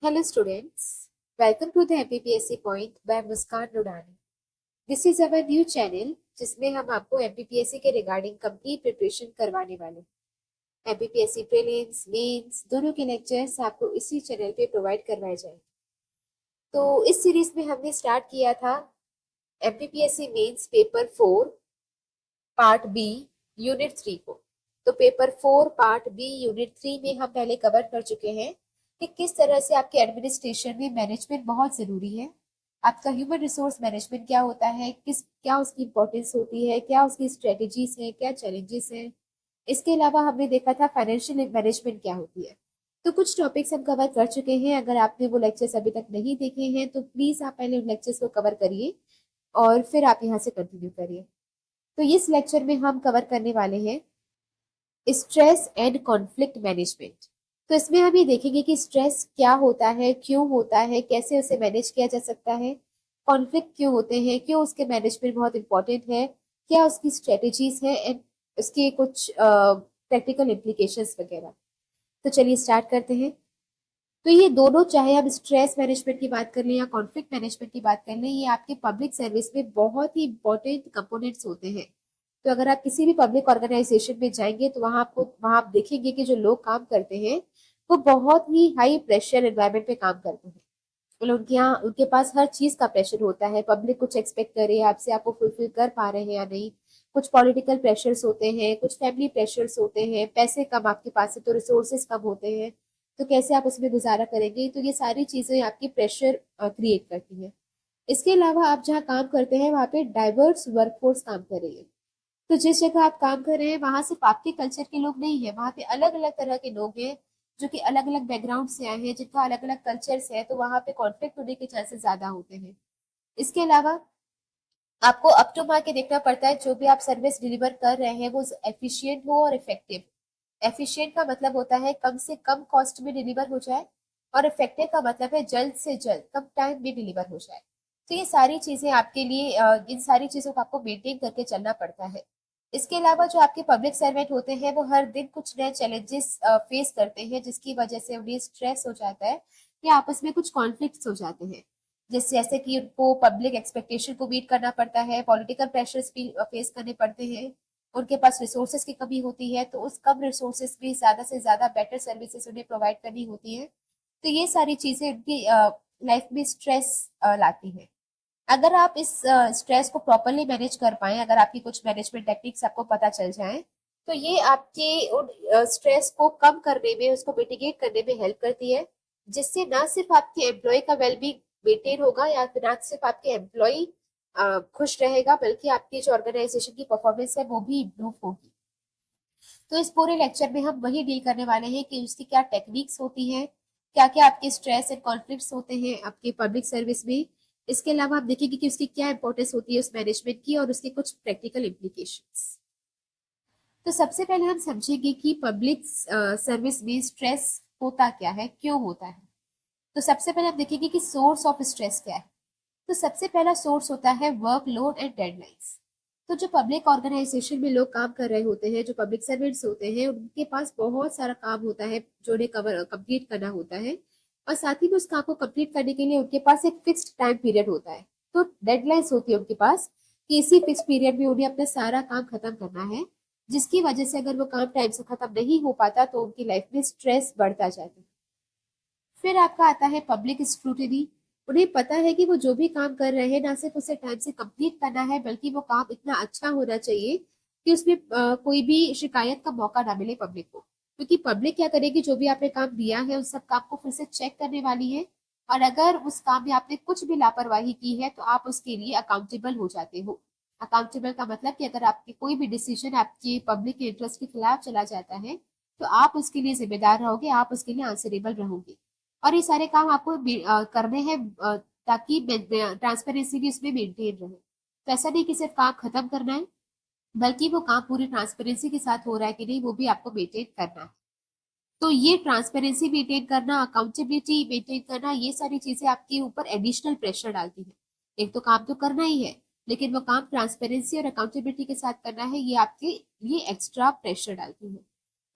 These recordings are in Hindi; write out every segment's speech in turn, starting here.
Hello students, welcome to the MPPSC Point by Muskan Rudani. This is our new channel जिसमें हम आपको MPPSC के रिगार्डिंग कंप्लीट प्रिपरेशन करवाने वाले हैं। MPPSC प्रीलिम्स, मेंस दोनों के लेक्चर्स आपको इसी चैनल पे प्रोवाइड करवाए जाएंगे। तो इस सीरीज में हमने स्टार्ट किया था MPPSC mains paper 4 part B unit 3 को। तो पेपर 4 पार्ट बी यूनिट 3 में हम पहले कवर कर चुके हैं कि किस तरह से आपके एडमिनिस्ट्रेशन में मैनेजमेंट बहुत जरूरी है। आपका ह्यूमन रिसोर्स मैनेजमेंट क्या होता है, क्या उसकी इंपॉर्टेंस होती है, क्या उसकी स्ट्रेटेजीज है, क्या चैलेंजेस हैं। इसके अलावा हमने देखा था फाइनेंशियल मैनेजमेंट क्या होती है। तो कुछ टॉपिक्स हम कवर कर चुके हैं। अगर आपने वो लेक्चर्स अभी तक नहीं देखे हैं तो प्लीज आप पहले उन लेक्चर्स को कवर करिए और फिर आप यहाँ से कंटिन्यू करिए। तो इस लेक्चर में हम कवर करने वाले हैं स्ट्रेस एंड कॉन्फ्लिक्ट मैनेजमेंट। तो इसमें हम ये देखेंगे कि स्ट्रेस क्या होता है, क्यों होता है, कैसे उसे मैनेज किया जा सकता है, कॉन्फ्लिक्ट क्यों होते हैं, क्यों उसके मैनेजमेंट बहुत इंपॉर्टेंट है, क्या उसकी स्ट्रेटेजीज है एंड उसके कुछ प्रैक्टिकल इम्प्लीकेशंस वगैरह। तो चलिए स्टार्ट करते हैं। तो ये दोनों, चाहे हम स्ट्रेस मैनेजमेंट की बात कर लें या कॉन्फ्लिक्ट मैनेजमेंट की बात कर लें, ये आपके पब्लिक सर्विस में बहुत ही इंपॉर्टेंट कंपोनेंट्स होते हैं। तो अगर आप किसी भी पब्लिक ऑर्गेनाइजेशन में जाएंगे तो वहां आप देखेंगे कि जो लोग काम करते हैं वो बहुत ही हाई प्रेशर एनवायरनमेंट पे काम करते हैं। मतलब उनके यहाँ उनके पास हर चीज का प्रेशर होता है। पब्लिक कुछ एक्सपेक्ट करे आपसे, आपको फुलफिल कर पा रहे हैं या नहीं। कुछ पॉलिटिकल प्रेशर्स होते हैं, कुछ फैमिली प्रेशर्स होते हैं, पैसे कम आपके पास है तो रिसोर्सेज कम होते हैं, तो कैसे आप उसमें गुजारा करेंगे। तो ये सारी चीजें आपकी प्रेशर क्रिएट करती है। इसके अलावा आप जहाँ काम करते हैं वहाँ पे डाइवर्स वर्कफोर्स काम कर रही है। तो जिस जगह आप काम कर रहे हैं वहां सिर्फ आपके कल्चर के लोग नहीं है, वहां पे अलग अलग तरह के लोग हैं जो कि अलग अलग बैकग्राउंड से आए हैं, जिनका अलग अलग कल्चर्स है। तो वहां पे कॉन्फ्लिक्ट होने के चांसेस ज्यादा होते हैं। इसके अलावा आपको अप टू मार्क के देखना पड़ता है जो भी आप सर्विस डिलीवर कर रहे हैं वो एफिशिएंट हो और इफेक्टिव। एफिशिएंट का मतलब होता है कम से कम कॉस्ट में डिलीवर हो जाए, और इफेक्टिव का मतलब है जल्द से जल्द कम टाइम में डिलीवर हो जाए। तो ये सारी चीजें आपके लिए इन सारी चीजों को आपको मेंटेन करके चलना पड़ता है। इसके अलावा जो आपके पब्लिक सर्वेंट होते हैं वो हर दिन कुछ नए चैलेंजेस फेस करते हैं, जिसकी वजह से उन्हें स्ट्रेस हो जाता है या आपस में कुछ कॉन्फ्लिक्ट्स हो जाते हैं। जैसे कि उनको पब्लिक एक्सपेक्टेशन को मीट करना पड़ता है, पॉलिटिकल प्रेशर्स भी फेस करने पड़ते हैं, उनके पास रिसोर्सेज की कमी होती है तो उस कम रिसोर्सेज में ज्यादा से ज्यादा बेटर सर्विसेज उन्हें प्रोवाइड करनी होती है। तो ये सारी चीजें उनकी लाइफ में स्ट्रेस लाती है। अगर आप इस स्ट्रेस को प्रॉपरली मैनेज कर पाए, अगर आपकी कुछ मैनेजमेंट टेक्निक्स आपको पता चल जाए, तो ये आपके उन स्ट्रेस को कम करने में, उसको मिटिगेट करने में हेल्प करती है, जिससे ना सिर्फ आपके एम्प्लॉय का वेलबींग मेंटेन होगा या फिर ना सिर्फ आपके एम्प्लॉय खुश रहेगा, बल्कि आपकी जो ऑर्गेनाइजेशन की परफॉर्मेंस है वो भी इम्प्रूव होगी। तो इस पूरे लेक्चर में हम वही डील करने वाले हैं कि उसकी क्या टेक्निक्स होती हैं, क्या क्या आपके स्ट्रेस एंड कॉन्फ्लिक्ट्स होते हैं आपके पब्लिक सर्विस में। इसके अलावा आप देखेंगे कि उसकी क्या इंपॉर्टेंस होती है उस मैनेजमेंट की, और उसके कुछ प्रैक्टिकल इम्प्लीकेशंस। तो सबसे पहले हम समझेंगे कि पब्लिक सर्विस में स्ट्रेस होता क्या है, क्यों होता है। तो सबसे पहले आप देखेंगे कि सोर्स ऑफ स्ट्रेस क्या है। तो सबसे पहला सोर्स होता है वर्कलोड एंड डेडलाइंस। तो जो पब्लिक ऑर्गेनाइजेशन में लोग काम कर रहे होते हैं, जो पब्लिक सर्वेंट्स होते हैं, उनके पास बहुत सारा काम होता है जो उन्हें कवर कंप्लीट करना होता है। और साथ ही में उस काम को कंप्लीट करने के लिए उनके पास एक फिक्स्ड टाइम पीरियड होता है। तो डेडलाइंस होती है उनके पास कि इसी फिक्स पीरियड में उन्हें अपना सारा काम खत्म करना है, जिसकी वजह से अगर वो काम टाइम से खत्म नहीं हो पाता तो उनकी लाइफ में स्ट्रेस बढ़ता जाता है। फिर आपका आता है पब्लिक स्क्रूटिनी। उन्हें पता है कि वो जो भी काम कर रहे हैं ना सिर्फ उसे टाइम से कंप्लीट करना है, बल्कि वो काम इतना अच्छा होना चाहिए कि उसमें कोई भी शिकायत का मौका ना मिले पब्लिक को। क्योंकि पब्लिक क्या करेगी, जो भी आपने काम दिया है उस सब काम को फिर से चेक करने वाली है, और अगर उस काम में आपने कुछ भी लापरवाही की है तो आप उसके लिए अकाउंटेबल हो जाते हो। अकाउंटेबल का मतलब कि अगर आपकी कोई भी डिसीजन आपके पब्लिक के इंटरेस्ट के खिलाफ चला जाता है तो आप उसके लिए जिम्मेदार रहोगे, आप उसके लिए आंसरेबल रहोगे। और ये सारे काम आपको करने हैं ताकि ट्रांसपेरेंसी भी उसमें मेंटेन रहे। तो ऐसा नहीं कि सिर्फ काम खत्म करना है, बल्कि वो काम पूरी ट्रांसपेरेंसी के साथ हो रहा है कि नहीं वो भी आपको मेंटेन करना है। तो ये ट्रांसपेरेंसी मेंटेन करना, अकाउंटेबिलिटी मेंटेन करना, ये सारी चीजें आपके ऊपर एडिशनल प्रेशर डालती है। एक तो काम तो करना ही है, लेकिन वो काम ट्रांसपेरेंसी और अकाउंटेबिलिटी के साथ करना है, ये आपके लिए एक्स्ट्रा प्रेशर डालती है।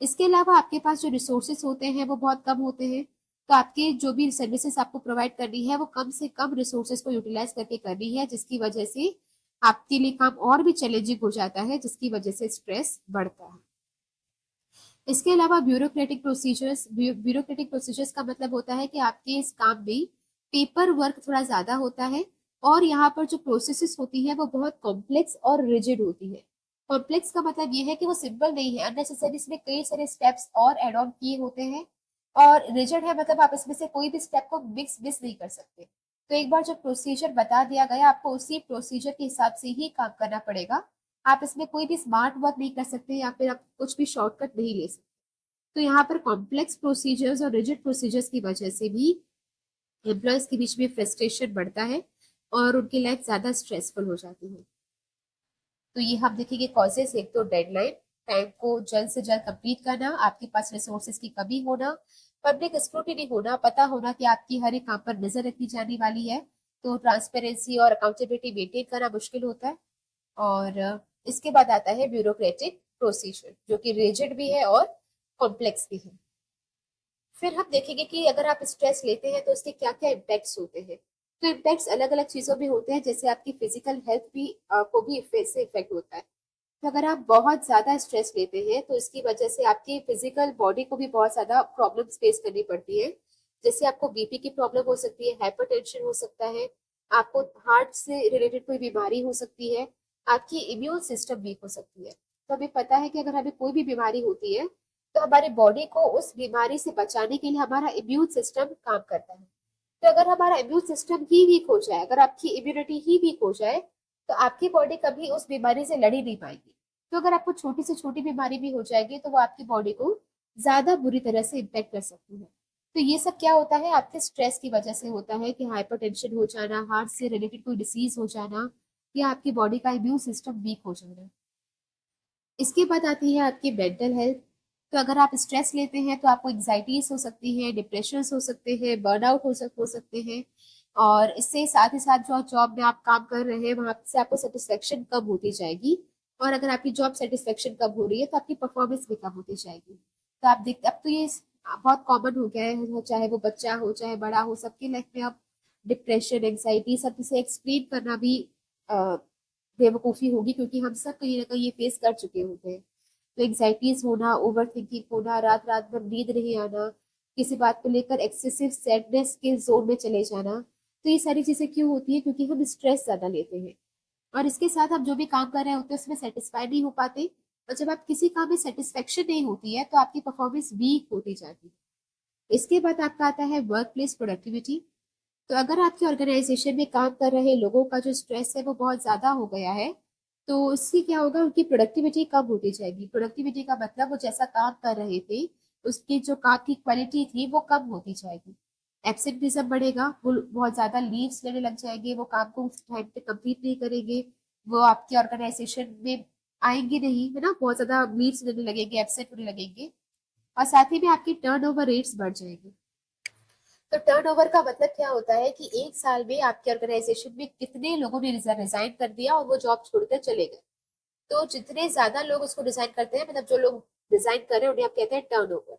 इसके अलावा आपके पास जो रिसोर्सेस होते हैं वो बहुत कम होते हैं। तो आपके जो भी सर्विसेज आपको प्रोवाइड करनी है वो कम से कम रिसोर्सेज को यूटिलाइज करके करनी है, जिसकी वजह से आपके लिए काम और भी चैलेंजिंग हो जाता है, जिसकी वजह से स्ट्रेस बढ़ता है। इसके अलावा ब्यूरोक्रेटिक प्रोसीजर्स का मतलब होता है कि आपके इस काम में पेपर वर्क थोड़ा ज्यादा होता है, और यहाँ पर जो प्रोसेसेस होती है वो बहुत कॉम्प्लेक्स और रिजिड होती है। कॉम्प्लेक्स का मतलब ये है कि वो सिंपल नहीं है, अननेसेसरी इसमें कई सारे स्टेप्स और एड ऑन किए होते हैं। और रिजिड है मतलब आप इसमें से कोई भी स्टेप को मिस नहीं कर सकते। तो एक बार जो प्रोसीजर बता दिया गया, आपको उसी प्रोसीजर के हिसाब से ही काम करना पड़ेगा। आप इसमें कोई भी स्मार्ट वर्क नहीं कर सकते, या फिर आप कुछ भी शॉर्टकट नहीं ले सकते। तो यहाँ पर कॉम्प्लेक्स प्रोसीजर्स और रिजिड प्रोसीजर्स की वजह से भी एम्प्लॉयज के बीच में फ्रस्ट्रेशन बढ़ता है और उनकी लाइफ ज्यादा स्ट्रेसफुल हो जाती है। तो ये हम देखेंगे कॉजेस। एक तो डेडलाइन, टाइम को जल्द से जल्द कंप्लीट करना, आपके पास रिसोर्सेज की कमी होना, पब्लिक स्क्रूटिनी होना, पता होना कि आपकी हर एक काम पर नजर रखी जाने वाली है, तो ट्रांसपेरेंसी और अकाउंटेबिलिटी मेंटेन करना मुश्किल होता है। और इसके बाद आता है ब्यूरोक्रेटिक प्रोसीजर, जो कि रिजिड भी है और कॉम्प्लेक्स भी है। फिर हम देखेंगे कि अगर आप स्ट्रेस लेते हैं तो उसके क्या क्या इम्पैक्ट्स होते हैं। तो इम्पैक्ट्स अलग अलग चीजों में होते हैं, जैसे आपकी फिजिकल हेल्थ भी को भी इससे इफेक्ट होता है। तो अगर आप बहुत ज्यादा स्ट्रेस लेते हैं तो इसकी वजह से आपकी फिजिकल बॉडी को भी बहुत ज्यादा प्रॉब्लम्स फेस करनी पड़ती है। जैसे आपको बीपी की प्रॉब्लम हो सकती है, हाइपरटेंशन हो सकता है, आपको हार्ट से रिलेटेड कोई बीमारी हो सकती है, आपकी इम्यून सिस्टम वीक हो सकती है। तो हमें पता है कि अगर हमें कोई भी बीमारी होती है तो हमारी बॉडी को उस बीमारी से बचाने के लिए हमारा इम्यून सिस्टम काम करता है। तो अगर हमारा इम्यून सिस्टम ही वीक हो जाए, अगर आपकी इम्यूनिटी ही वीक हो जाए, तो आपकी बॉडी कभी उस बीमारी से लड़ ही नहीं पाएगी। तो अगर आपको छोटी से छोटी बीमारी भी हो जाएगी तो वो आपकी बॉडी को ज्यादा बुरी तरह से इम्पेक्ट कर सकती है। तो ये सब क्या होता है, आपके स्ट्रेस की वजह से होता है, कि हाइपरटेंशन हो जाना, हार्ट से रिलेटेड कोई डिसीज हो जाना, या आपकी बॉडी का इम्यून सिस्टम वीक हो जाना। इसके बाद आती है आपकी मेंटल हेल्थ। तो अगर आप स्ट्रेस लेते हैं तो आपको एंग्जाइटीज हो सकती है, डिप्रेशन हो सकते हैं, बर्नआउट हो सकते हैं। और इससे साथ ही साथ जो जॉब में आप काम कर रहे हैं वहां से आपको सेटिस्फेक्शन कम होती जाएगी। और अगर आपकी जॉब सेटिस्फेक्शन कम हो रही है तो आपकी परफॉर्मेंस भी कम होती जाएगी। तो आप देखते, अब तो ये बहुत कॉमन हो गया है, चाहे वो बच्चा हो चाहे बड़ा हो, सबकी लाइफ में अब डिप्रेशन, एंग्जाइटी, सब इसे एक्सप्लेन करना भी बेवकूफी होगी, क्योंकि हम सब कहीं ना कहीं ये फेस कर चुके होते हैं। तो एंग्जाइटीज होना, ओवर थिंकिंग होना, रात रात भर नींद नहीं आना, किसी बात को लेकर एक्सेसिव सैडनेस के जोन में चले जाना, तो ये सारी चीजें क्यों होती है, क्योंकि हम स्ट्रेस ज्यादा लेते हैं। और इसके साथ हम जो भी काम कर रहे होते हैं उसमें सेटिस्फाई नहीं हो पाते। और जब आप किसी काम में सेटिस्फेक्शन नहीं होती है तो आपकी परफॉर्मेंस वीक होती जाती है। इसके बाद आपका आता है वर्क प्लेस प्रोडक्टिविटी। तो अगर आपके ऑर्गेनाइजेशन में काम कर रहे लोगों का जो स्ट्रेस है वो बहुत ज्यादा हो गया है, तो उससे क्या होगा, उनकी प्रोडक्टिविटी कम होती जाएगी। प्रोडक्टिविटी का मतलब वो जैसा काम कर रहे थे उसकी जो काम की क्वालिटी थी वो कम होती जाएगी। एब्सेंटिज्म बढ़ेगा, वो बहुत ज्यादा लीव्स लेने लग जाएंगे, वो काम को उस टाइम पे कंप्लीट नहीं करेंगे, वो आपके ऑर्गेनाइजेशन में आएंगे नहीं, है ना, बहुत ज्यादा लीव्स लेने लगेंगे, एब्सेंट होने लगेंगे। और साथ ही में आपकी टर्नओवर रेट्स बढ़ जाएंगे। तो टर्नओवर का मतलब क्या होता है कि एक साल में आपके ऑर्गेनाइजेशन में कितने लोगों ने रिजाइन कर दिया और वो जॉब छोड़कर चले गए। तो जितने ज्यादा लोग उसको रिजाइन करते हैं, मतलब जो लोग रिजाइन कर रहे हैं, उन्हें आप कहते हैं टर्नओवर।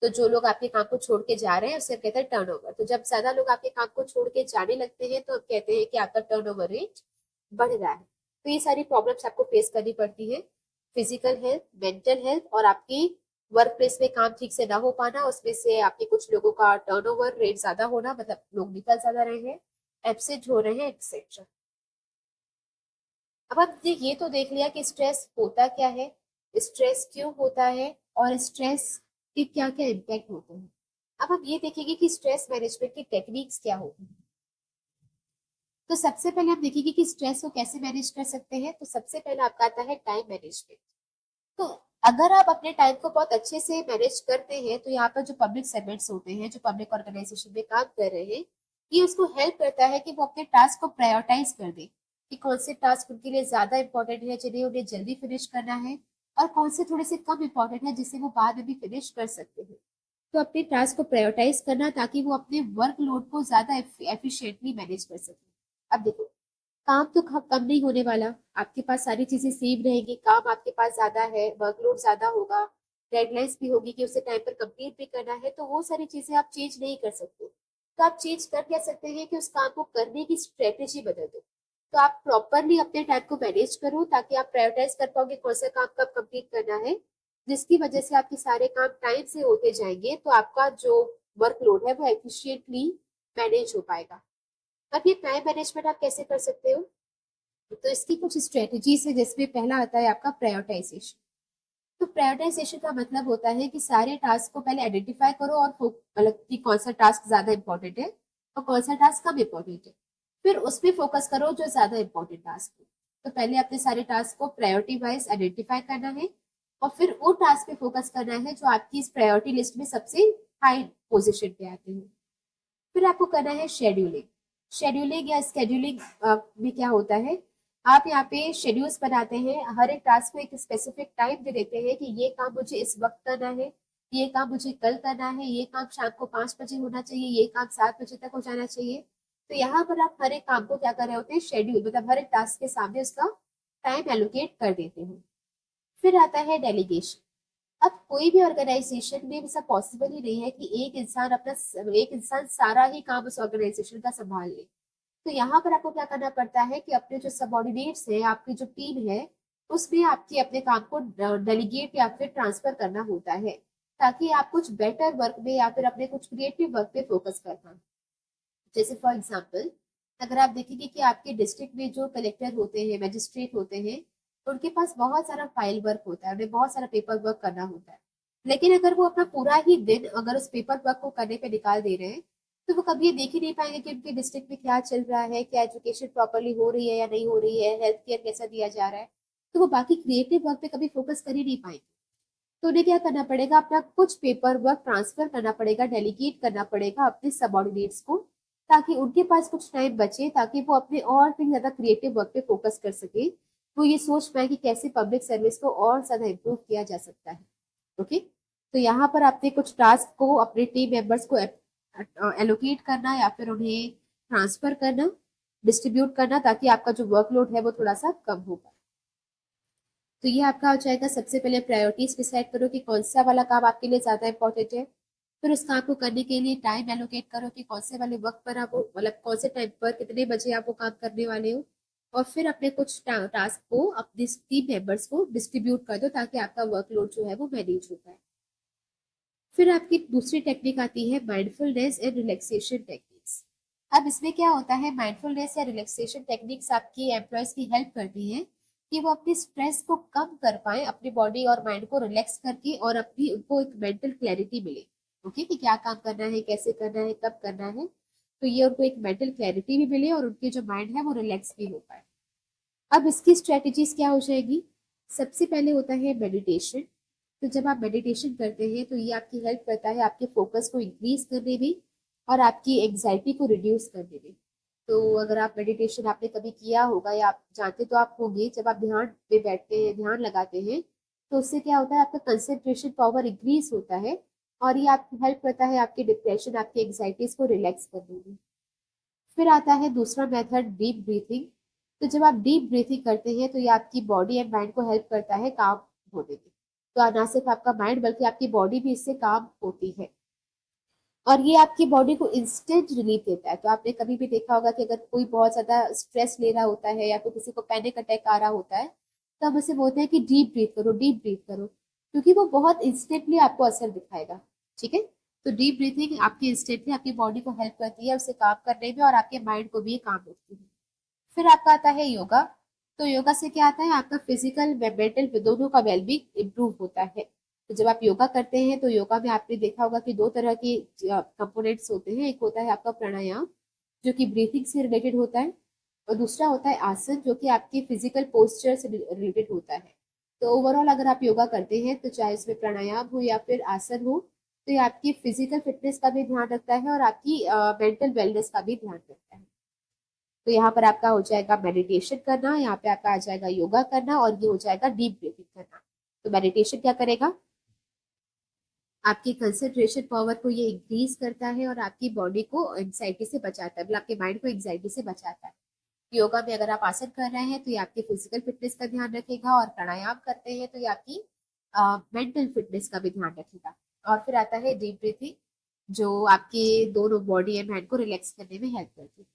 तो जो लोग आपके काम को छोड़ के जा रहे हैं उसे आप कहते हैं टर्नओवर। तो जब ज्यादा लोग आपके काम को छोड़ के जाने लगते हैं तो आप कहते हैं कि आपका टर्नओवर रेट बढ़ रहा है। तो ये सारी प्रॉब्लम्स आपको फेस करनी पड़ती है। फिजिकल हेल्थ, मेंटल हेल्थ, और आपकी वर्क प्लेस में काम ठीक से ना हो पाना, उसमें से आपके कुछ लोगों का टर्नओवर रेट ज्यादा होना, मतलब लोग निकल ज्यादा रहे हैं, एब्सेंट हो रहे हैं, एक्सेट्रा। अब हमने ये तो देख लिया कि स्ट्रेस होता क्या है, स्ट्रेस क्यों होता है, और स्ट्रेस के क्या क्या इम्पैक्ट होते हैं। अब हम ये देखेंगे कि स्ट्रेस मैनेजमेंट की टेक्निक्स क्या होती हैं। तो सबसे पहले हम देखेंगे कि स्ट्रेस को कैसे मैनेज कर सकते हैं। तो सबसे पहले आपका आता है टाइम मैनेजमेंट। तो अगर आप अपने टाइम को बहुत अच्छे से मैनेज करते हैं तो यहाँ पर जो पब्लिक सर्वेंट्स होते हैं, जो पब्लिक ऑर्गेनाइजेशन में काम कर रहे हैं, ये उसको हेल्प करता है कि वो अपने टास्क को प्रायोरिटाइज कर दे, कि कौन से टास्क उनके लिए ज्यादा इंपॉर्टेंट है जिन्हें उन्हें जल्दी फिनिश करना है, और कौन से थोड़े से कम इंपॉर्टेंट है जिसे वो बाद में भी फिनिश कर सकते हैं। तो अपने टास्क को प्रायोरिटाइज करना, ताकि वो अपने वर्कलोड को ज्यादा एफिशिएंटली मैनेज कर सके। अब देखो, काम तो कम नहीं होने वाला, आपके पास सारी चीजें सेम रहेंगी, काम आपके पास ज्यादा है, वर्कलोड ज्यादा होगा, डेडलाइंस भी होगी कि उसे टाइम पर कंप्लीट भी करना है, तो वो सारी चीजें आप चेंज नहीं कर सकते। तो आप चेंज कर क्या सकते हैं कि उस काम को करने की स्ट्रेटेजी बदल दो। तो आप प्रॉपरली अपने टाइम को मैनेज करो ताकि आप प्रायोरिटाइज कर पाओगे कौन सा काम कब कंप्लीट करना है, जिसकी वजह से आपके सारे काम टाइम से होते जाएंगे, तो आपका जो वर्कलोड है वो एफिशिएंटली मैनेज हो पाएगा। अब ये टाइम मैनेजमेंट आप कैसे कर सकते हो, तो इसकी कुछ स्ट्रेटेजीज है, जिसमें पहला आता है आपका प्रायोरिटाइजेशन। तो प्रायोरिटाइजेशन का मतलब होता है कि सारे टास्क को पहले आइडेंटिफाई करो और मतलब कि कौन सा टास्क ज्यादा इंपॉर्टेंट है और कौन सा टास्क कम इंपॉर्टेंट है, फिर उस पर फोकस करो जो ज्यादा इंपॉर्टेंट टास्क है। तो पहले अपने सारे टास्क को प्रायोरिटी वाइज आइडेंटिफाई करना है और फिर वो टास्क पे फोकस करना है जो आपकी इस प्रायोरिटी लिस्ट में सबसे हाई पोजिशन पे आते हैं। फिर आपको करना है शेड्यूलिंग। शेड्यूलिंग या स्केड्यूलिंग में क्या होता है, आप यहाँ पे शेड्यूल्स बनाते हैं, हर एक टास्क को एक स्पेसिफिक टाइम दे देते हैं कि ये काम मुझे इस वक्त करना है, ये काम मुझे कल करना है, ये काम शाम को 5 बजे होना चाहिए, ये काम 7 बजे तक हो जाना चाहिए। तो यहाँ पर आप हर एक काम को क्या कर रहे होते हैं, शेड्यूल, मतलब हर एक टास्क के सामने उसका टाइम एलोकेट कर देते हैं। फिर आता है डेलीगेशन। अब कोई भी ऑर्गेनाइजेशन में ऐसा पॉसिबल ही नहीं है कि एक इंसान सारा ही काम उस ऑर्गेनाइजेशन का संभाल ले। तो यहाँ पर आपको क्या करना पड़ता है कि अपने जो सबऑर्डिनेट्स हैं, आपकी जो टीम है, उसमें आपकी अपने काम को डेलीगेट या फिर ट्रांसफर करना होता है, ताकि आप कुछ बेटर वर्क में या फिर अपने कुछ क्रिएटिव वर्क पे फोकस कर पाए। जैसे फॉर एग्जाम्पल, अगर आप देखेंगे कि आपके डिस्ट्रिक्ट में जो कलेक्टर होते हैं, मजिस्ट्रेट होते हैं, उनके पास बहुत सारा फाइल वर्क होता है, उन्हें बहुत सारा पेपर वर्क करना होता है। लेकिन अगर वो अपना पूरा ही दिन अगर उस पेपर वर्क को करने पे निकाल दे रहे हैं, तो वो कभी ये देख ही नहीं पाएंगे कि उनके डिस्ट्रिक्ट में क्या चल रहा है, क्या एजुकेशन प्रॉपरली हो रही है या नहीं हो रही है, हेल्थ केयर कैसा दिया जा रहा है। तो वो बाकी क्रिएटिव वर्क पे कभी फोकस कर ही नहीं पाएंगे। तो उन्हें क्या करना पड़ेगा, अपना कुछ पेपर वर्क ट्रांसफर करना पड़ेगा, डेलीगेट करना पड़ेगा अपने सबऑर्डिनेट्स को, ताकि उनके पास कुछ टाइम बचे, ताकि वो अपने और भी ज्यादा क्रिएटिव वर्क पे फोकस कर सके। वो ये सोच पाए कि कैसे पब्लिक सर्विस को और ज्यादा इम्प्रूव किया जा सकता है। ओके, तो यहाँ पर आपने कुछ टास्क को अपने टीम मेंबर्स को एलोकेट करना या फिर उन्हें ट्रांसफर करना, डिस्ट्रीब्यूट करना, ताकि आपका जो वर्कलोड है वो थोड़ा सा कम हो पाए। तो ये आपका हो जाएगा, सबसे पहले प्रायोरिटीज डिसाइड करो कि कौन सा वाला काम आपके लिए ज्यादा इंपॉर्टेंट है। फिर उस काम को करने के लिए टाइम एलोकेट करो कि कौन से वाले वक्त पर आप मतलब कौन से टाइम पर कितने बजे आप वो काम करने वाले हो। और फिर अपने कुछ टास्क को अपने टीम मेंबर्स को डिस्ट्रीब्यूट कर दो, ताकि आपका वर्कलोड जो है वो मैनेज हो पाए। फिर आपकी दूसरी टेक्निक आती है माइंडफुलनेस एंड रिलैक्सेशन टेक्निक्स। अब इसमें क्या होता है, माइंडफुलनेस या रिलैक्सेशन टेक्निक्स आपकी एम्प्लॉयज की हेल्प करती है कि वो अपने स्ट्रेस को कम कर पाए, अपनी बॉडी और माइंड को रिलैक्स करके, और अपनी उनको एक मेंटल क्लैरिटी मिले। ओके, कि क्या काम करना है, कैसे करना है, कब करना है। तो ये उनको एक मेंटल क्लैरिटी भी मिले और उनके जो माइंड है वो रिलैक्स भी हो पाए। अब इसकी स्ट्रेटेजीज क्या हो जाएगी, सबसे पहले होता है मेडिटेशन। तो जब आप मेडिटेशन करते हैं तो ये आपकी हेल्प करता है आपके फोकस को इंक्रीज करने में और आपकी एंग्जाइटी को रिड्यूस करने में। तो अगर आप मेडिटेशन आपने कभी किया होगा या आप जानते तो आप होंगे, जब आप ध्यान पे बैठते हैं, ध्यान लगाते हैं, तो उससे क्या होता है, आपका कंसेंट्रेशन पावर इंक्रीज होता है और ये आपकी हेल्प करता है आपके डिप्रेशन, आपकी एंग्जाइटीज को रिलैक्स करने में। फिर आता है दूसरा मेथड, डीप ब्रीथिंग। तो जब आप डीप ब्रीथिंग करते हैं तो ये आपकी बॉडी एंड माइंड को हेल्प करता है काम होने में। तो ना सिर्फ आपका माइंड बल्कि आपकी बॉडी भी इससे काम होती है, और ये आपकी बॉडी को इंस्टेंट रिलीफ देता है। तो आपने कभी भी देखा होगा कि अगर कोई बहुत ज्यादा स्ट्रेस ले रहा होता है या फिर किसी को पैनिक अटैक आ रहा होता है, तो हम उसे बोलते हैं कि डीप ब्रीथ करो, डीप ब्रीथ करो, क्योंकि वो बहुत इंस्टेंटली आपको असर दिखाएगा। ठीक है, तो डीप ब्रीथिंग आपकी इंस्टेंटली आपकी बॉडी को हेल्प करती है उसे काम करने में, और आपके माइंड को भी काम देती है। फिर आपका आता है योगा। तो योगा से क्या आता है, आपका फिजिकल व मेंटल दोनों का वेलबींग इम्प्रूव होता है। तो जब आप योगा करते हैं तो योगा में आपने देखा होगा कि दो तरह के कंपोनेंट्स होते हैं, एक होता है आपका प्राणायाम जो कि ब्रीथिंग से रिलेटेड होता है, और दूसरा होता है आसन जो कि आपके फिजिकल पोस्चर से रिलेटेड होता है। तो ओवरऑल अगर आप योगा करते हैं तो चाहे उसमें प्राणायाम हो या फिर आसन हो, तो ये आपकी फिजिकल फिटनेस का भी ध्यान रखता है और आपकी मेंटल वेलनेस का भी ध्यान रखता है। तो यहाँ पर आपका हो जाएगा मेडिटेशन करना, यहाँ पे आपका आ जाएगा योगा करना, और ये हो जाएगा डीप ब्रीथिंग करना। तो मेडिटेशन क्या करेगा, आपकी कंसंट्रेशन पावर को ये इंक्रीज करता है और आपकी बॉडी को एंग्जाइटी से बचाता है, मतलब आपके माइंड को एंग्जाइटी से बचाता है। योगा में अगर आप आसन कर रहे हैं तो ये आपकी फिजिकल फिटनेस का ध्यान रखेगा, और प्राणायाम करते हैं तो ये आपकी मेंटल फिटनेस का भी ध्यान रखेगा। और फिर आता है डीप ब्रीथिंग, जो आपके दोनों बॉडी एंड माइंड को रिलैक्स करने में हेल्प करती है।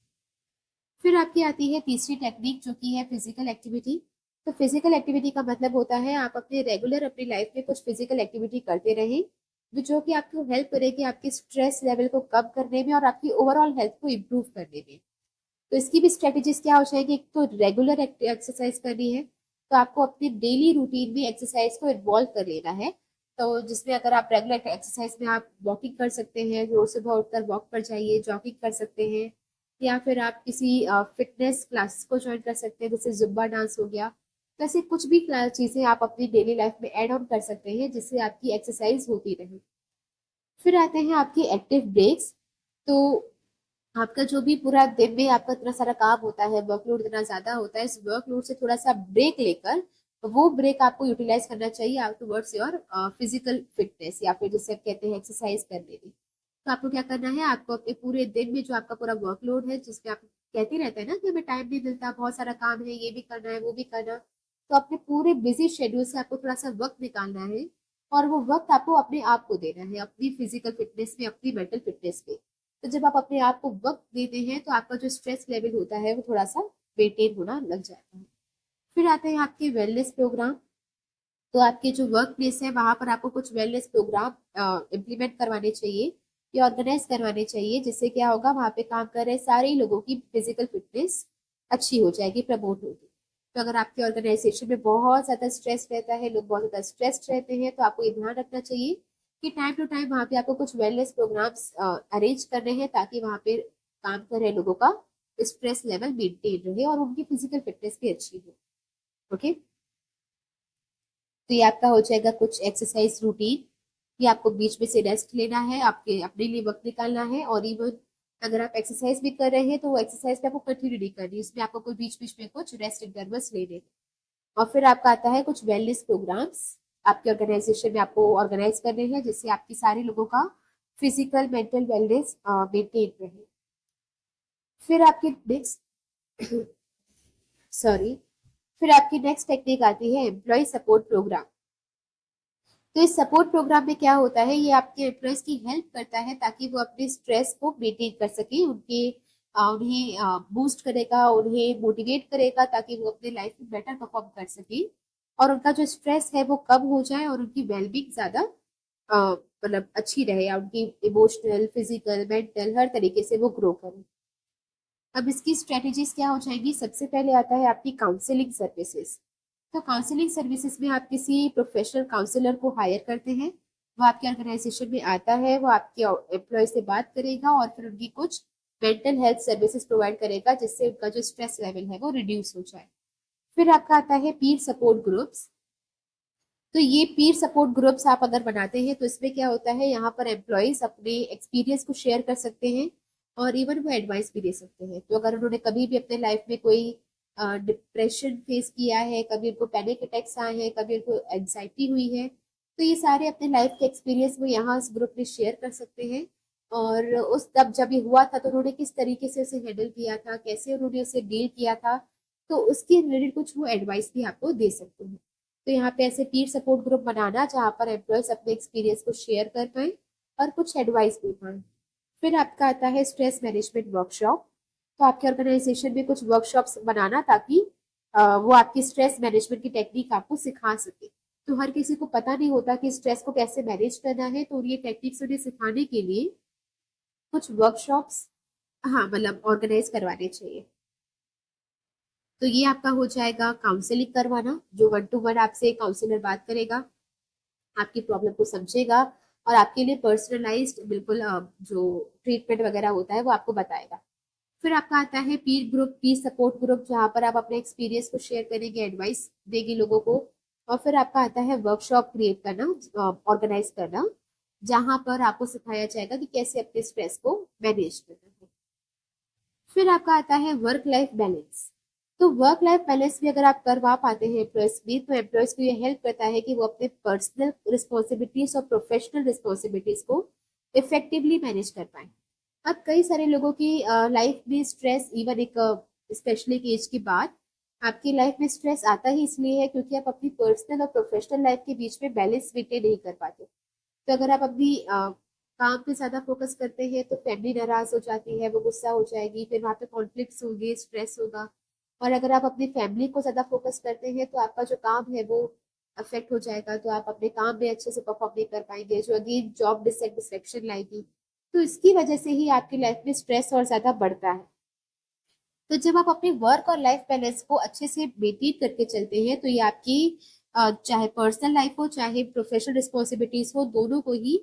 फिर आपकी आती है तीसरी टेक्निक, जो कि है फिजिकल एक्टिविटी। तो फिजिकल एक्टिविटी का मतलब होता है आप अपने रेगुलर अपनी लाइफ में कुछ फिजिकल एक्टिविटी करते रहें, जो कि आपको हेल्प करेगी आपके स्ट्रेस लेवल को कम करने में और आपकी ओवरऑल हेल्थ को इम्प्रूव करने में। तो इसकी भी स्ट्रेटेजीज क्या हो जाएगी, एक तो रेगुलर एक्सरसाइज करनी है, तो आपको अपने डेली रूटीन में एक्सरसाइज को इन्वॉल्व कर लेना है। तो जिसमें अगर आप रेगुलर एक्सरसाइज में आप वॉकिंग कर सकते हैं, रोज सुबह उठकर वॉक पर जाइए, जॉगिंग कर सकते हैं, या फिर आप किसी फिटनेस क्लासेस को ज्वाइन कर सकते हैं, जैसे जुम्बा डांस हो गया। तो ऐसे कुछ भी चीजें आप अपनी डेली लाइफ में ऐड ऑन कर सकते हैं, जिससे आपकी एक्सरसाइज होती रहे। फिर आते हैं आपके एक्टिव ब्रेक्स। तो आपका जो भी पूरा दिन में आपका इतना सारा काम होता है, वर्कलोड इतना ज्यादा होता है, इस वर्कलोड से थोड़ा सा ब्रेक लेकर वो ब्रेक आपको यूटिलाइज करना चाहिए out towards your physical fitness, या फिर जिसे आप कहते हैं एक्सरसाइज करने में। तो आपको क्या करना है, आपको अपने पूरे दिन में जो आपका पूरा वर्कलोड है, जिसमें आप कहते रहते हैं ना कि हमें टाइम नहीं मिलता, बहुत सारा काम है, ये भी करना है वो भी करना, तो अपने पूरे बिजी शेड्यूल से आपको थोड़ा सा वक्त निकालना है, और वो वक्त आपको अपने आप को देना है, अपनी फिजिकल फिटनेस में, अपनी मेंटल फिटनेस में। तो जब आप अपने आप को वक्त देते हैं, तो आपका जो स्ट्रेस लेवल होता है वो थोड़ा सा मेंटेन होना लग जाता है। फिर आते हैं आपके वेलनेस प्रोग्राम। तो आपके जो वर्क प्लेस है, वहां पर आपको कुछ वेलनेस प्रोग्राम इम्प्लीमेंट करवाने चाहिए या ऑर्गेनाइज करवाने चाहिए, जिससे क्या होगा, वहां पे काम कर रहे सारे लोगों की फिजिकल फिटनेस अच्छी हो जाएगी, प्रमोट होगी। तो अगर आपके ऑर्गेनाइजेशन में बहुत ज्यादा स्ट्रेस रहता है, लोग बहुत ज्यादा स्ट्रेस्ड रहते हैं, तो आपको ये ध्यान रखना चाहिए कि टाइम टू टाइम वहाँ पे आपको कुछ वेलनेस प्रोग्राम्स अरेंज करने हैं, ताकि वहाँ पे काम कर रहे लोगों का स्ट्रेस लेवल मेंटेन रहे और उनकी फिजिकल फिटनेस भी अच्छी हो। ओके, तो ये आपका हो जाएगा कुछ एक्सरसाइज रूटीन। ये आपको बीच में से रेस्ट लेना है, आपके अपने लिए वक्त निकालना है, और इवन अगर आप एक्सरसाइज भी कर रहे हैं, तो वो एक्सरसाइज पे आपको कंटिन्यू नहीं करनी, इसमें आपको कोई बीच बीच में कुछ रेस्ट इंटरवल्स लेने हैं। और फिर आपका आता है कुछ वेलनेस प्रोग्राम्स, आपके ऑर्गेनाइजेशन में आपको ऑर्गेनाइज करने हैं, जिससे आपके सारे लोगों का फिजिकल मेंटल वेलनेस मेंटेन रहे। फिर आपकी नेक्स्ट सॉरी फिर आपकी नेक्स्ट टेक्निक आती है एम्प्लॉय सपोर्ट प्रोग्राम। तो इस सपोर्ट प्रोग्राम में क्या होता है, ये आपके एम्प्लॉयज की हेल्प करता है, ताकि वो अपने स्ट्रेस को मेंटेन कर सके, उन्हें बूस्ट करेगा, उन्हें मोटिवेट करेगा, ताकि वो अपने लाइफ में बेटर परफॉर्म कर सके, और उनका जो स्ट्रेस है वो कम हो जाए, और उनकी वेलबींग ज्यादा मतलब अच्छी रहे, या उनकी इमोशनल, फिजिकल, मेंटल हर तरीके से वो ग्रो करे। अब इसकी स्ट्रेटेजीज क्या हो जाएगी, सबसे पहले आता है आपकी काउंसलिंग सर्विसेज। तो काउंसलिंग सर्विसेज में आप किसी प्रोफेशनल काउंसलर को हायर करते हैं, वो आपके ऑर्गेनाइजेशन में आता है, वो आपके एम्प्लॉय से बात करेगा, और फिर उनकी कुछ मेंटल हेल्थ सर्विसेज प्रोवाइड करेगा, जिससे उनका जो स्ट्रेस लेवल है वो रिड्यूस हो जाए। फिर आपका आता है पीर सपोर्ट ग्रुप्स। तो ये पीर सपोर्ट ग्रुप्स आप अगर बनाते हैं, तो इसमें क्या होता है, यहाँ पर एम्प्लॉयज अपने एक्सपीरियंस को शेयर कर सकते हैं, और इवन वो एडवाइस भी दे सकते हैं। तो अगर उन्होंने कभी भी अपने लाइफ में कोई डिप्रेशन फेस किया है, कभी उनको पैनिक अटैक्स आए हैं, कभी उनको एंजाइटी हुई है, तो ये सारे अपने लाइफ के एक्सपीरियंस वो यहाँ इस ग्रुप में शेयर कर सकते हैं। और उस तब जब ये हुआ था, तो उन्होंने किस तरीके से उसे हैंडल किया था, कैसे उन्होंने उसे डील किया था, तो उसके रिलेटेड कुछ वो एडवाइस भी आपको दे सकते हैं। तो यहाँ पे ऐसे पीर सपोर्ट ग्रुप बनाना, जहाँ पर एम्प्लॉयज अपने एक्सपीरियंस को शेयर कर पाए और कुछ एडवाइस भी पाए। फिर आपका आता है स्ट्रेस मैनेजमेंट वर्कशॉप। तो आपके ऑर्गेनाइजेशन में कुछ वर्कशॉप्स बनाना, ताकि वो आपकी स्ट्रेस मैनेजमेंट की टेक्निक आपको सिखा सके। तो हर किसी को पता नहीं होता कि स्ट्रेस को कैसे मैनेज करना है, तो ये टेक्निक्स उन्हें सिखाने के लिए कुछ वर्कशॉप्स, हाँ मतलब ऑर्गेनाइज करवाने चाहिए। तो ये आपका हो जाएगा काउंसलिंग करवाना, जो वन टू वन आपसे काउंसलर बात करेगा, आपकी प्रॉब्लम को समझेगा, और आपके लिए पर्सनलाइज्ड बिल्कुल जो ट्रीटमेंट वगैरह होता है वो आपको बताएगा। फिर आपका आता है पीर ग्रुप, पीर सपोर्ट ग्रुप, जहाँ पर आप अपने एक्सपीरियंस को शेयर करेंगे, एडवाइस देंगे लोगों को। और फिर आपका आता है वर्कशॉप क्रिएट करना, ऑर्गेनाइज करना, जहाँ पर आपको सिखाया जाएगा कि कैसे अपने स्ट्रेस को मैनेज करना है। फिर आपका आता है वर्क लाइफ बैलेंस। तो वर्क लाइफ बैलेंस भी अगर आप करवा पाते हैं एम्प्लॉयज भी, तो एम्प्लॉयज को ये हेल्प करता है कि वो अपने पर्सनल रिस्पॉन्सिबिलिटीज और प्रोफेशनल रिस्पॉन्सिबिलिटीज को इफेक्टिवली मैनेज कर पाए। अब कई सारे लोगों की लाइफ में स्ट्रेस, इवन एक स्पेशली एज के बाद, आपकी लाइफ में स्ट्रेस आता ही इसलिए है क्योंकि आप अपनी पर्सनल और प्रोफेशनल लाइफ के बीच में बैलेंस मेंटेन नहीं कर पाते। तो अगर आप अपनी काम पे ज्यादा फोकस करते हैं तो फैमिली नाराज हो जाती है, वो गुस्सा हो जाएगी, फिर वहां पे कॉन्फ्लिक्ट्स होंगे, स्ट्रेस होगा। और अगर आप अपनी फैमिली को ज्यादा फोकस करते हैं तो आपका जो काम है वो अफेक्ट हो जाएगा, तो आप अपने काम में अच्छे से परफॉर्म नहीं कर पाएंगे, जो अगेन जॉब डिससेटिस्फेक्शन लाएगी। तो इसकी वजह से ही आपकी लाइफ में स्ट्रेस और ज्यादा बढ़ता है। तो जब आप अपने वर्क और लाइफ बैलेंस को अच्छे से मेंटेन करके चलते हैं तो ये आपकी चाहे पर्सनल लाइफ हो चाहे प्रोफेशनल रिस्पॉन्सिबिलिटीज हो, दोनों को ही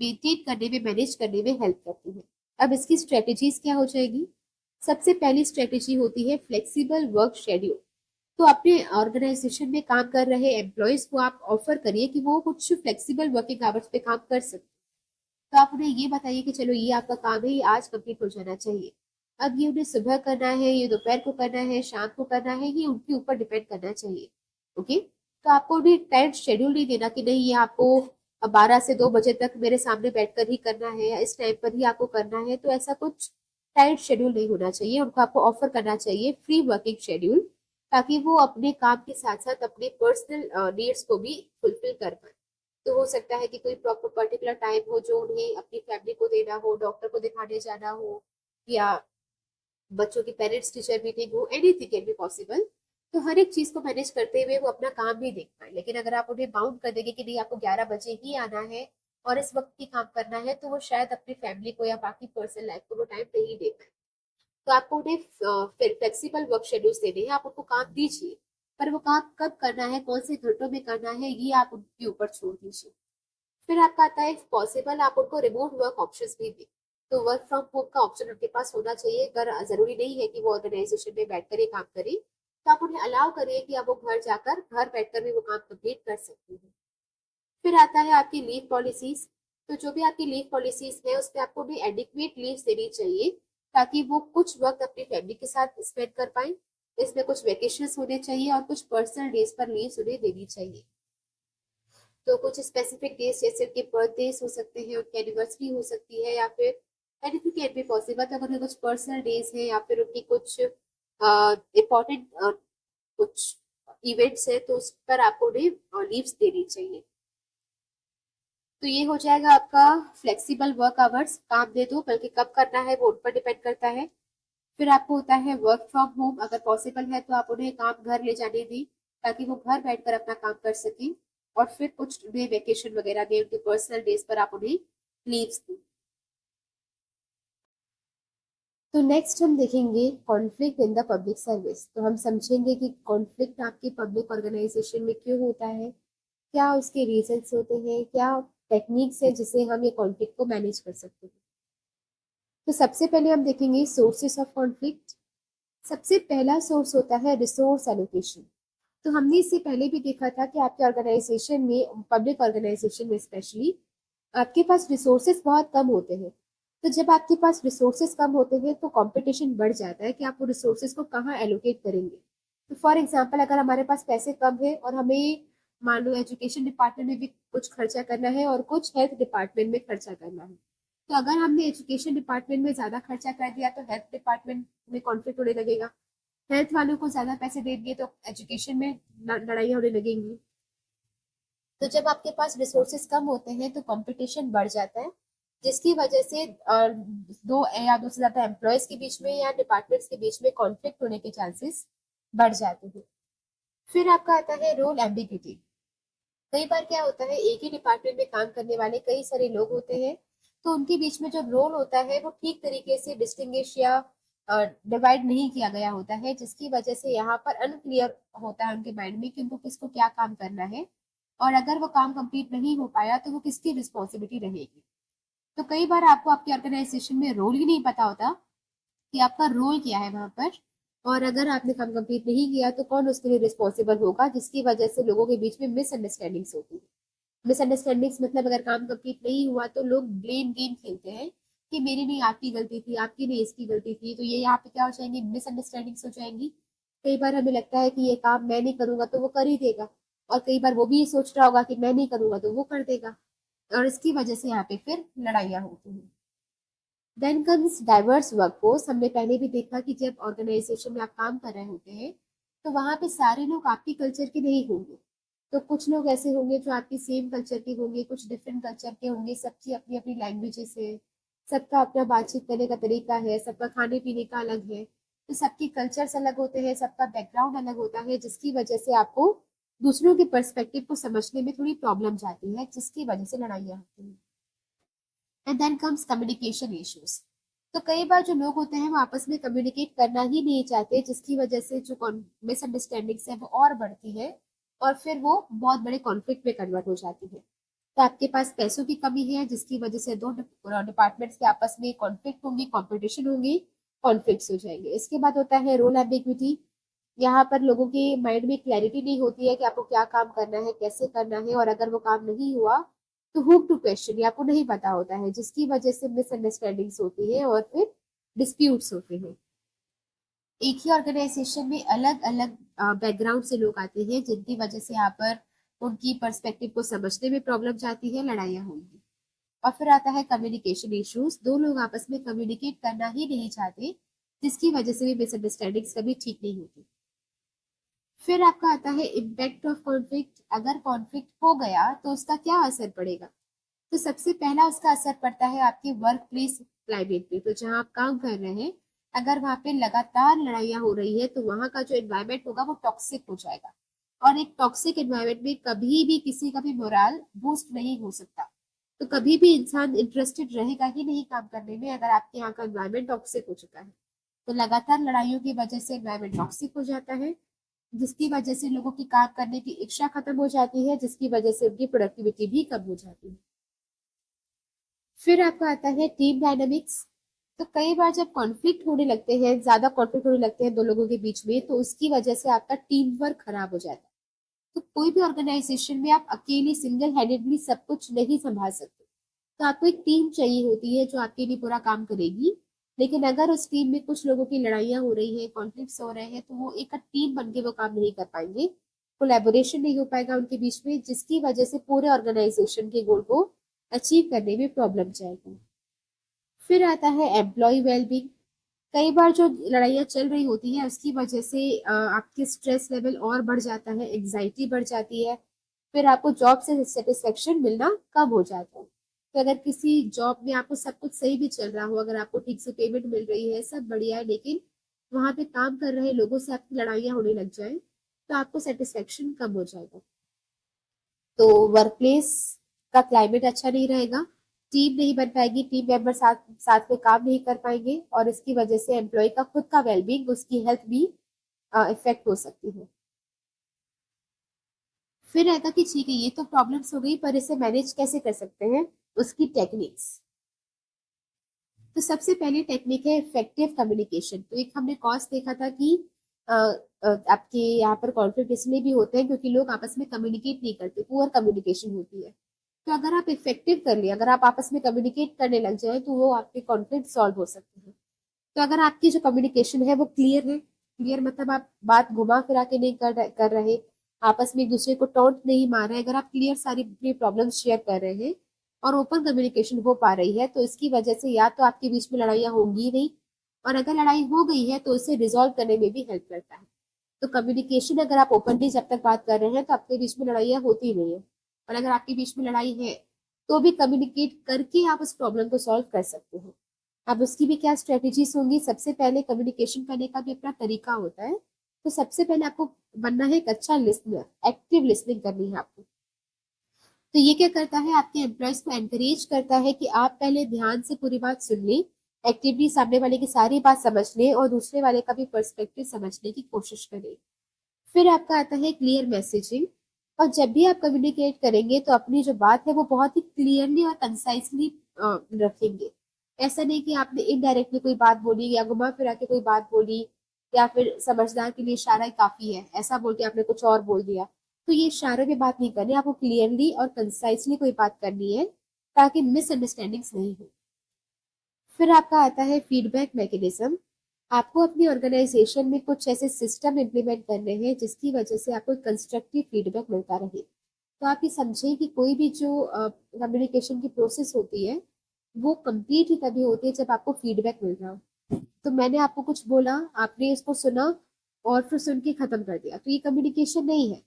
मेंटेन करने में, मैनेज करने में हेल्प करती है। अब इसकी स्ट्रेटेजीज क्या हो जाएगी? सबसे पहली स्ट्रेटेजी होती है फ्लेक्सिबल वर्क शेड्यूल। तो अपने ऑर्गेनाइजेशन में काम कर रहे एम्प्लॉयज को आप ऑफर करिए कि वो कुछ फ्लेक्सिबल वर्किंग आवर्स पे काम कर सकते। तो आप उन्हें ये बताइए कि चलो ये आपका काम है, ये आज कंप्लीट हो जाना चाहिए। अब ये उन्हें सुबह करना है, ये दोपहर को करना है, शाम को करना है, ये उनके ऊपर डिपेंड करना चाहिए। ओके। तो आपको उन्हें टाइम शेड्यूल नहीं देना कि नहीं ये आपको 12 से 2 बजे तक मेरे सामने बैठकर ही करना है या इस टाइम पर ही आपको करना है। तो ऐसा कुछ टाइट शेड्यूल नहीं होना चाहिए, उनको आपको ऑफर करना चाहिए फ्री वर्किंग शेड्यूल, ताकि वो अपने काम के साथ साथ अपने पर्सनल नीड्स को भी फुलफिल कर पाए। तो हो सकता है कि कोई प्रॉपर पर्टिकुलर टाइम हो जो उन्हें अपनी फैमिली को देना हो, डॉक्टर को दिखाने जाना हो, या बच्चों की पेरेंट्स टीचर मीटिंग हो, एनीथिंग कैन बी पॉसिबल। तो हर एक चीज को मैनेज करते हुए वो अपना काम भी देख पाए। लेकिन अगर आप उन्हें बाउंड कर देंगे कि नहीं आपको 11 बजे ही आना है और इस वक्त ही काम करना है, तो वो शायद अपनी फैमिली को या बाकी पर्सनल लाइफ को वो टाइम नहीं दे पाए। तो आपको उन्हें फिर फ्लेक्सिबल वर्क शेड्यूल्स देने हैं, आप उनको काम दीजिए, पर वो काम कब करना है, कौन से घंटों में करना है, ये आप उनके ऊपर छोड़ दीजिए। फिर आपका आता है पॉसिबल आप उनको रिमोट वर्क ऑप्शंस भी दें। तो वर्क फ्रॉम होम का ऑप्शन उनके पास होना चाहिए, अगर जरूरी नहीं है कि वो ऑर्गेनाइजेशन में बैठकर ही काम करें, तो आप उन्हें अलाउ करिए कि आप वो घर बैठकर भी वो काम कंप्लीट कर सकते हैं। फिर आता है आपकी लीव पॉलिसीज। तो जो भी आपकी लीव पॉलिसीज है उसमें आपको भी एडिक्वेट लीव देनी चाहिए, ताकि वो कुछ वक्त अपनी फैमिली के साथ स्पेंड कर पाए। इसमें कुछ वेकेशन होने चाहिए और कुछ पर्सनल डेज पर लीव उन्हें देनी चाहिए। तो कुछ स्पेसिफिक डेज जैसे उनके बर्थडेज हो सकते हैं, उनकी एनिवर्सरी हो सकती है, या फिर एनीथिंग कैन बी पॉसिबल। तो अगर उनके कुछ पर्सनल डेज है या फिर उनकी कुछ इम्पोर्टेंट कुछ इवेंट्स है, तो उस पर आपको उन्हें लीव्स देनी चाहिए। तो ये हो जाएगा आपका फ्लेक्सिबल वर्क आवर्स। काम दे दो, बल्कि कब करना है वो उन पर डिपेंड करता है। फिर आपको होता है वर्क फ्रॉम होम। अगर पॉसिबल है तो आप उन्हें काम घर ले जाने दें, ताकि वो घर बैठकर अपना काम कर सकें। और फिर कुछ उन्हें वेकेशन वगैरह दें, उनके पर्सनल डेज पर आप उन्हें लीव्स दें। तो नेक्स्ट हम देखेंगे conflict in the public service. तो हम समझेंगे कि कॉन्फ्लिक्ट आपकी पब्लिक ऑर्गेनाइजेशन में क्यों होता है, क्या उसके रीजंस होते हैं, क्या टेक्निक्स है जिससे हम ये कॉन्फ्लिक्ट को मैनेज कर सकते हैं। तो सबसे पहले हम देखेंगे सोर्सेस ऑफ कॉन्फ्लिक्ट। सबसे पहला सोर्स होता है रिसोर्स एलोकेशन। तो हमने इससे पहले भी देखा था कि आपके ऑर्गेनाइजेशन में, पब्लिक ऑर्गेनाइजेशन में स्पेशली, आपके पास रिसोर्सेस बहुत कम होते हैं। तो जब आपके पास रिसोर्सेस कम होते हैं तो कंपटीशन बढ़ जाता है कि आप वो रिसोर्सेस को कहाँ एलोकेट करेंगे। तो फॉर एग्जांपल, अगर हमारे पास पैसे कम है और हमें मान लो एजुकेशन डिपार्टमेंट में भी कुछ खर्चा करना है और कुछ हेल्थ डिपार्टमेंट में खर्चा करना है, तो अगर हमने एजुकेशन डिपार्टमेंट में ज्यादा खर्चा कर दिया तो हेल्थ डिपार्टमेंट में कॉन्फ्लिक्ट होने लगेगा। हेल्थ वालों को ज्यादा पैसे दे दिए तो एजुकेशन में लड़ाई होने लगेंगी। तो जब आपके पास रिसोर्सेस कम होते हैं तो कंपटीशन बढ़ जाता है, जिसकी वजह से दो या दो से ज्यादा एम्प्लॉयज के बीच में या डिपार्टमेंट्स के बीच में कॉन्फ्लिक्ट होने के चांसेस बढ़ जाते हैं। फिर आपका आता है रोल एम्बिग्यूटी। कई बार क्या होता है, एक ही डिपार्टमेंट में काम करने वाले कई सारे लोग होते हैं, तो उनके बीच में जो रोल होता है वो ठीक तरीके से डिस्टिंग्विश या डिवाइड नहीं किया गया होता है, जिसकी वजह से यहाँ पर अनक्लियर होता है उनके माइंड में कि उनको किसको क्या काम करना है, और अगर वो काम कंप्लीट नहीं हो पाया तो वो किसकी रिस्पॉन्सिबिलिटी रहेगी। तो कई बार आपको आपके ऑर्गेनाइजेशन में रोल ही नहीं पता होता कि आपका रोल क्या है वहां पर, और अगर आपने काम कंप्लीट नहीं किया तो कौन उसके लिए रिस्पॉन्सिबल होगा, जिसकी वजह से लोगों के बीच में मिसअंडरस्टैंडिंग्स होती है। मिसअंडरस्टैंडिंग्स मतलब अगर काम कंप्लीट नहीं हुआ तो लोग ब्लेम गेम खेलते हैं कि मेरी नहीं, आपकी गलती थी, आपकी नहीं, इसकी गलती थी। तो ये यहाँ पे क्या हो जाएंगी, मिसअंडरस्टैंडिंग्स हो जाएंगी। कई बार हमें लगता है कि ये काम मैं नहीं करूंगा तो वो कर ही देगा, और कई बार वो भी ये सोच रहा होगा कि मैं नहीं करूंगा तो वो कर देगा, और इसकी वजह से यहाँ पे फिर लड़ाइयाँ होती हैं। Then comes diverse workforce. हमने पहले भी देखा कि जब ऑर्गेनाइजेशन में आप काम कर रहे होते हैं तो वहां पे सारे लोग आपके कल्चर के नहीं होंगे। तो कुछ लोग ऐसे होंगे जो आपके सेम कल्चर के होंगे, कुछ डिफरेंट कल्चर के होंगे, सबकी अपनी अपनी लैंग्वेजेस है, सबका अपना बातचीत करने का तरीका है, सबका खाने पीने का अलग है। तो सबके कल्चर्स अलग होते हैं, सबका बैकग्राउंड अलग होता है, जिसकी वजह से आपको दूसरों के पर्सपेक्टिव को समझने में थोड़ी प्रॉब्लम जाती है, जिसकी वजह से लड़ाइयाँ होती हैं। And then comes communication issues. तो कई बार जो लोग होते हैं वो आपस में कम्युनिकेट करना ही नहीं चाहते, जिसकी वजह से जो मिसअंडरस्टैंडिंग्स है वो और बढ़ती है, और फिर वो बहुत बड़े कॉन्फ्लिक्ट में कन्वर्ट हो जाती है। तो आपके पास पैसों की कमी है, जिसकी वजह से दो डिपार्टमेंट्स के आपस में कॉन्फ्लिक्ट होंगे, कॉम्पिटिशन होंगी, कॉन्फ्लिक्ट्स हो जाएंगे। इसके बाद होता है रोल एम्बिग्विटी। यहाँ पर लोगों के माइंड में क्लैरिटी नहीं होती है कि आपको क्या काम करना है, कैसे करना है, और अगर वो काम नहीं हुआ तो हुक टू क्वेश्चन, ये आपको नहीं पता होता है, जिसकी वजह से मिसअंडरस्टैंडिंग्स होती है और फिर डिस्प्यूट्स होते हैं। एक ही ऑर्गेनाइजेशन में अलग अलग बैकग्राउंड से लोग आते हैं, जिनकी वजह से यहाँ पर उनकी पर्सपेक्टिव को समझने में प्रॉब्लम जाती है, लड़ाइयाँ होंगी। और फिर आता है कम्युनिकेशन इश्यूज। दो लोग आपस में कम्युनिकेट करना ही नहीं चाहते, जिसकी वजह से भी मिसअंडरस्टैंडिंग्स कभी ठीक नहीं होती। फिर आपका आता है इम्पैक्ट ऑफ कॉन्फ्लिक्ट। अगर कॉन्फ्लिक्ट हो गया तो उसका क्या असर पड़ेगा। तो सबसे पहला उसका असर पड़ता है आपके वर्क प्लेस क्लाइमेट पे। तो जहाँ आप काम कर रहे हैं, अगर वहां पे लगातार लड़ाइयाँ हो रही है तो वहां का जो एनवायरमेंट होगा वो टॉक्सिक हो जाएगा, और एक टॉक्सिक एनवायरमेंट में कभी भी किसी का भी मोरल बूस्ट नहीं हो सकता। तो कभी भी इंसान इंटरेस्टेड रहेगा ही नहीं काम करने में, अगर आपके यहाँ का एनवायरमेंट टॉक्सिक हो चुका है। तो लगातार लड़ाइयों की वजह से एनवायरमेंट टॉक्सिक हो जाता है, जिसकी वजह से लोगों की काम करने की इच्छा खत्म हो जाती है, जिसकी वजह से उनकी प्रोडक्टिविटी भी कम हो जाती है। फिर आपका आता है टीम डायनामिक्स। तो कई बार जब कॉन्फ्लिक्ट होने लगते हैं, ज्यादा कॉन्फ्लिक्ट होने लगते हैं दो लोगों के बीच में, तो उसकी वजह से आपका टीम वर्क खराब हो जाता है। तो कोई भी ऑर्गेनाइजेशन में आप अकेले सिंगल हैंडेडली सब कुछ नहीं संभाल सकते। तो आपको एक टीम चाहिए होती है जो आपके लिए पूरा काम करेगी। लेकिन अगर उस टीम में कुछ लोगों की लड़ाइयाँ हो रही है, कॉन्फ्लिक्ट्स हो रहे हैं, तो वो एक टीम बन के वो काम नहीं कर पाएंगे, कोलैबोरेशन नहीं हो पाएगा उनके बीच में, जिसकी वजह से पूरे ऑर्गेनाइजेशन के गोल को अचीव करने में प्रॉब्लम जाएगी। फिर आता है एम्प्लॉय वेलबींग। कई बार जो लड़ाइयाँ चल रही होती है उसकी वजह से आपके स्ट्रेस लेवल और बढ़ जाता है, एग्जाइटी बढ़ जाती है, फिर आपको जॉब से सेटिस्फेक्शन मिलना कम हो जाता है। तो अगर किसी जॉब में आपको सब कुछ सही भी चल रहा हो, अगर आपको ठीक से पेमेंट मिल रही है, सब बढ़िया है, लेकिन वहां पे काम कर रहे लोगों से आपकी लड़ाइयाँ होने लग जाए, तो आपको सेटिस्फेक्शन कम हो जाएगा। तो वर्क प्लेस का क्लाइमेट अच्छा नहीं रहेगा, टीम नहीं बन पाएगी, टीम मेंबर साथ साथ में काम नहीं कर पाएंगे, और इसकी वजह से एम्प्लॉय का खुद का वेलबींग, उसकी हेल्थ भी इफेक्ट हो सकती है। फिर रहता कि ठीक है, ये तो प्रॉब्लम्स हो गई, पर इसे मैनेज कैसे कर सकते हैं, उसकी टेक्निक्स। तो सबसे पहली टेक्निक है इफेक्टिव कम्युनिकेशन। तो एक हमने कॉज देखा था कि आपके यहाँ पर कॉन्फ्लिक्ट इसलिए भी होते हैं क्योंकि लोग आपस में कम्युनिकेट नहीं करते, पुअर कम्युनिकेशन होती है। तो अगर आप इफेक्टिव कर लिए, अगर आप आपस में कम्युनिकेट करने लग जाए, तो वो आपके कॉन्फ्लिक्ट सॉल्व हो सकते हैं। तो अगर आपकी जो कम्युनिकेशन है वो क्लियर है, क्लियर मतलब आप बात घुमा फिरा के नहीं कर रहे, आपस में एक दूसरे को टोंट नहीं मार रहे, अगर आप क्लियर सारी अपनी प्रॉब्लम शेयर कर रहे हैं और ओपन कम्युनिकेशन हो पा रही है, तो इसकी वजह से या तो आपके बीच में लड़ाइयाँ होंगी नहीं, और अगर लड़ाई हो गई है तो उसे रिजॉल्व करने में भी हेल्प करता है। तो कम्युनिकेशन अगर आप ओपनली जब तक बात कर रहे हैं तो आपके बीच में लड़ाइयाँ होती नहीं है, और अगर आपके बीच में लड़ाई है तो भी कम्युनिकेट करके आप उस प्रॉब्लम को सॉल्व कर सकते हो। अब उसकी भी क्या स्ट्रेटेजीज होंगी। सबसे पहले कम्युनिकेशन करने का भी अपना तरीका होता है। तो सबसे पहले आपको बनना है एक अच्छा लिसनर, एक्टिव लिसनिंग करनी है आपको। तो ये क्या करता है, आपके एम्प्लॉयज को एनकरेज करता है कि आप पहले ध्यान से पूरी बात सुन लें, एक्टिवली सामने वाले की सारी बात समझ लें और दूसरे वाले का भी पर्सपेक्टिव समझने की कोशिश करें। फिर आपका आता है क्लियर मैसेजिंग। और जब भी आप कम्युनिकेट करेंगे तो अपनी जो बात है वो बहुत ही क्लियरली और कंसाइसली रखेंगे। ऐसा नहीं कि आपने इनडायरेक्टली कोई बात बोली या घुमा फिरा के कोई बात बोली, या फिर समझदार के लिए इशारा ही काफी है ऐसा बोल के आपने कुछ और बोल दिया। तो ये इशारे में बात नहीं करनी, आपको क्लियरली और कंसाइसली कोई बात करनी है, ताकि मिसअंडरस्टैंडिंग्स नहीं हो। फिर आपका आता है फीडबैक मैकेनिज्म। आपको अपनी ऑर्गेनाइजेशन में कुछ ऐसे सिस्टम इम्प्लीमेंट करने हैं जिसकी वजह से आपको कंस्ट्रक्टिव फीडबैक मिलता रहे। तो आप ये समझें कि कोई भी जो कम्युनिकेशन की प्रोसेस होती है वो कंप्लीट ही तभी होती है जब आपको फीडबैक मिल रहा हो। तो मैंने आपको कुछ बोला, आपने इसको सुना, और फिर सुन के खत्म कर दिया, तो ये कम्युनिकेशन नहीं है।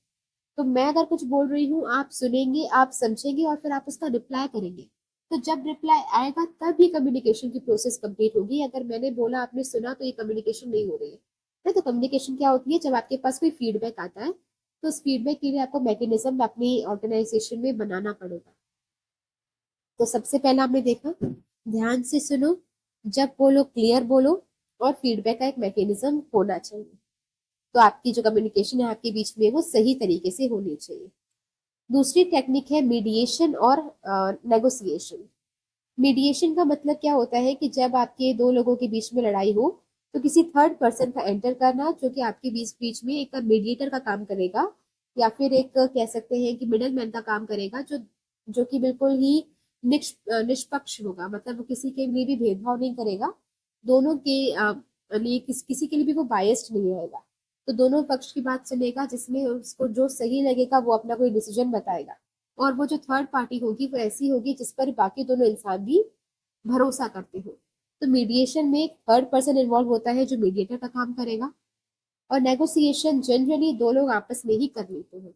तो मैं अगर कुछ बोल रही हूँ, आप सुनेंगे, आप समझेंगे और फिर आप उसका रिप्लाई करेंगे। तो जब रिप्लाई आएगा तब ये कम्युनिकेशन की प्रोसेस कंप्लीट होगी। अगर मैंने बोला आपने सुना तो ये कम्युनिकेशन नहीं हो रही है ना। तो कम्युनिकेशन क्या होती है, जब आपके पास कोई फीडबैक आता है तो उस फीडबैक के लिए आपको मैकेनिज्म अपनी ऑर्गेनाइजेशन में बनाना पड़ेगा। तो सबसे पहला हमने देखा, ध्यान से सुनो, जब बोलो क्लियर बोलो, और फीडबैक का एक मैकेनिज्म होना चाहिए। तो आपकी जो कम्युनिकेशन है आपके बीच में वो सही तरीके से होनी चाहिए। दूसरी टेक्निक है मीडिएशन और नेगोशिएशन। मीडिएशन का मतलब क्या होता है कि जब आपके दो लोगों के बीच में लड़ाई हो तो किसी थर्ड पर्सन का एंटर करना, जो कि आपके बीच बीच में एक मीडिएटर का काम करेगा, या फिर एक कह सकते हैं कि मिडल मैन का काम करेगा, जो जो कि बिल्कुल ही निष्पक्ष होगा। मतलब वो किसी के लिए भी भेदभाव नहीं करेगा, दोनों के लिए किसी के लिए भी वो बायस्ड नहीं रहेगा। तो दोनों पक्ष की बात सुनेगा, जिसमें उसको जो सही लगेगा वो अपना कोई डिसीजन बताएगा। और वो जो थर्ड पार्टी होगी वो ऐसी होगी जिस पर बाकी दोनों इंसान भी भरोसा करते हो। तो मीडिएशन में एक थर्ड पर्सन इन्वॉल्व होता है जो मीडिएटर का काम करेगा। और नेगोशिएशन जनरली दो लोग आपस में ही कर लेते हैं।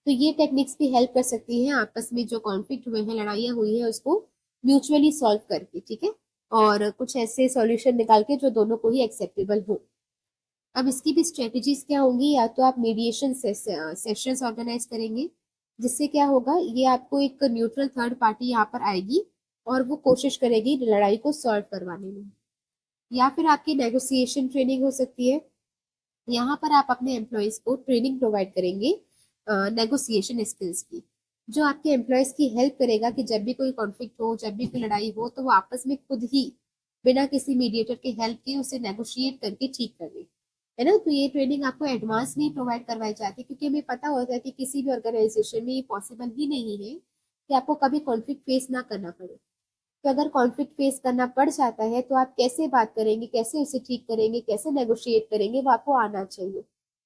तो ये टेक्निक्स भी हेल्प कर सकती हैं आपस में जो कॉन्फ्लिक्ट हुए हैं, लड़ाइयाँ हुई हैं, उसको म्यूचुअली सॉल्व करके, ठीक है, और कुछ ऐसे सॉल्यूशन निकाल के जो दोनों को ही एक्सेप्टेबल हो। अब इसकी भी स्ट्रेटेजीज क्या होंगी, या तो आप मीडिएशन सेशंस ऑर्गेनाइज करेंगे, जिससे क्या होगा, ये आपको एक न्यूट्रल थर्ड पार्टी यहाँ पर आएगी और वो कोशिश करेगी लड़ाई को सॉल्व करवाने में। या फिर आपकी नेगोशिएशन ट्रेनिंग हो सकती है। यहाँ पर आप अपने एम्प्लॉयज को ट्रेनिंग प्रोवाइड करेंगे नेगोशिएशन स्किल्स की, जो आपके एम्प्लॉयज की हेल्प करेगा कि जब भी कोई कॉन्फ्लिक्ट हो, जब भी कोई लड़ाई हो, तो वो आपस में खुद ही बिना किसी मीडिएटर के हेल्प के उसे नेगोशिएट करके ठीक कर ले, है ना। तो ये ट्रेनिंग आपको एडवांस में प्रोवाइड करवाई जाती है, क्योंकि हमें पता होता है कि किसी भी ऑर्गेनाइजेशन में ये पॉसिबल ही नहीं है कि आपको कभी कॉन्फ्लिक्ट फेस ना करना पड़े। तो अगर कॉन्फ्लिक्ट फेस करना पड़ जाता है तो आप कैसे बात करेंगे, कैसे उसे ठीक करेंगे, कैसे नेगोशिएट करेंगे, वो आपको आना चाहिए।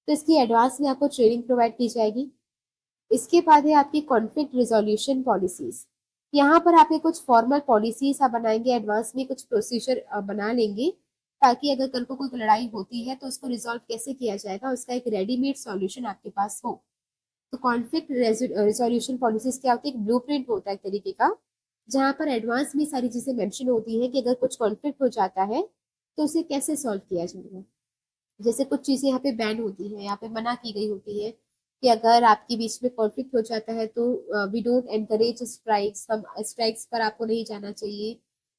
तो इसकी एडवांस में आपको ट्रेनिंग प्रोवाइड की जाएगी। इसके बाद है आपकी कॉन्फ्लिक्ट रिजोल्यूशन पॉलिसीज। यहाँ पर आपके कुछ फॉर्मल पॉलिसीज आप बनाएंगे, एडवांस में कुछ प्रोसीजर बना लेंगे, ताकि अगर कल को कोई लड़ाई होती है तो उसको रिजॉल्व कैसे किया जाएगा, उसका एक रेडीमेड सॉल्यूशन आपके पास हो। तो कॉन्फ्लिक्ट रिजोल्यूशन पॉलिसीज क्या होती है, एक ब्लूप्रिंट होता है एक तरीके का, जहाँ पर एडवांस में सारी चीजें मेंशन होती है कि अगर कुछ कॉन्फ्लिक्ट हो जाता है तो उसे कैसे सॉल्व किया जाएगा। जैसे कुछ चीजें यहाँ पे बैन होती है, यहाँ पे मना की गई होती है कि अगर आपके बीच में कॉन्फ्लिक्ट हो जाता है तो वी डोंट एनकरेज स्ट्राइक्स, हम स्ट्राइक्स पर आपको नहीं जाना चाहिए,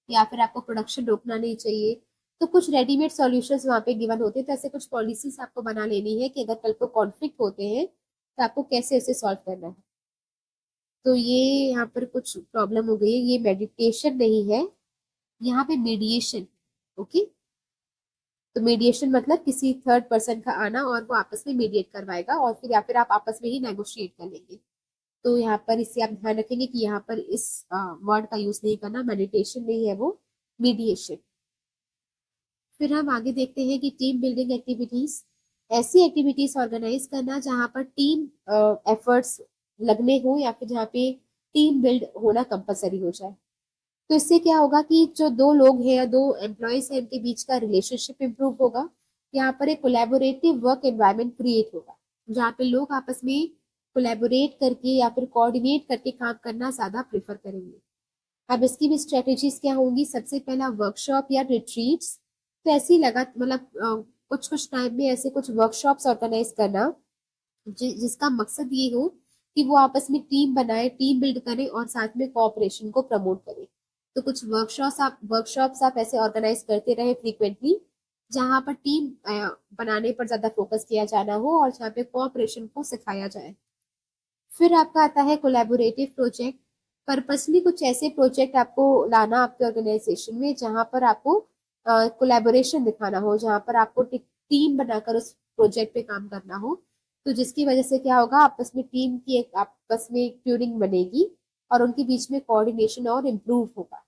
या फिर आपको प्रोडक्शन रोकना नहीं चाहिए। तो कुछ रेडीमेड सॉल्यूशंस वहाँ पे गिवन होते हैं। तो ऐसे कुछ पॉलिसीज आपको बना लेनी है कि अगर कल को कॉन्फ्लिक्ट होते हैं तो आपको कैसे उसे सॉल्व करना है। तो ये यहाँ पर कुछ प्रॉब्लम हो गई है, ये मेडिटेशन नहीं है, यहाँ पे मीडिएशन। ओके, तो मीडिएशन मतलब किसी थर्ड पर्सन का आना और वो आपस में मीडिएट करवाएगा, और फिर या फिर आप आपस में ही नेगोशिएट कर लेंगे। तो यहाँ पर इससे आप ध्यान रखेंगे कि यहाँ पर इस वर्ड का यूज नहीं करना, मेडिटेशन नहीं है वो, मीडिएशन। फिर हम आगे देखते हैं कि टीम बिल्डिंग एक्टिविटीज, ऐसी एक्टिविटीज ऑर्गेनाइज करना जहाँ पर टीम एफर्ट्स लगने हो, या फिर जहाँ पे टीम बिल्ड होना कंपलसरी हो जाए। तो इससे क्या होगा कि जो दो लोग हैं या दो एम्प्लॉयज हैं, इनके बीच का रिलेशनशिप इंप्रूव होगा। यहाँ पर एक कोलैबोरेटिव वर्क एनवायरनमेंट क्रिएट होगा, जहाँ पे लोग आपस में कोलैबोरेट करके या फिर कोऑर्डिनेट करके काम करना ज्यादा प्रेफर करेंगे। अब इसकी भी स्ट्रेटेजीज क्या होंगी, सबसे पहला वर्कशॉप या रिट्रीट्स। तो ऐसी लगा मतलब कुछ कुछ टाइम में ऐसे कुछ वर्कशॉप्स ऑर्गेनाइज करना, जिसका मकसद ये हो कि वो आपस में टीम बनाए, टीम बिल्ड करें और साथ में कोऑपरेशन को प्रमोट करें। तो कुछ वर्कशॉप्स आप ऐसे ऑर्गेनाइज करते रहे फ्रीक्वेंटली, जहां पर टीम बनाने पर ज्यादा फोकस किया जाना हो और जहाँ पे कोऑपरेशन को सिखाया जाए। फिर आपका आता है कोलैबोरेटिव प्रोजेक्ट। पर्पसली कुछ ऐसे प्रोजेक्ट आपको लाना आपके ऑर्गेनाइजेशन में जहां पर आपको कोलैबोरेशन दिखाना हो, जहां पर आपको टीम बनाकर उस प्रोजेक्ट पे काम करना हो। तो जिसकी वजह से क्या होगा, आपस में टीम की एक आपस में एक ट्यूनिंग बनेगी और उनके बीच में कोऑर्डिनेशन और इम्प्रूव होगा।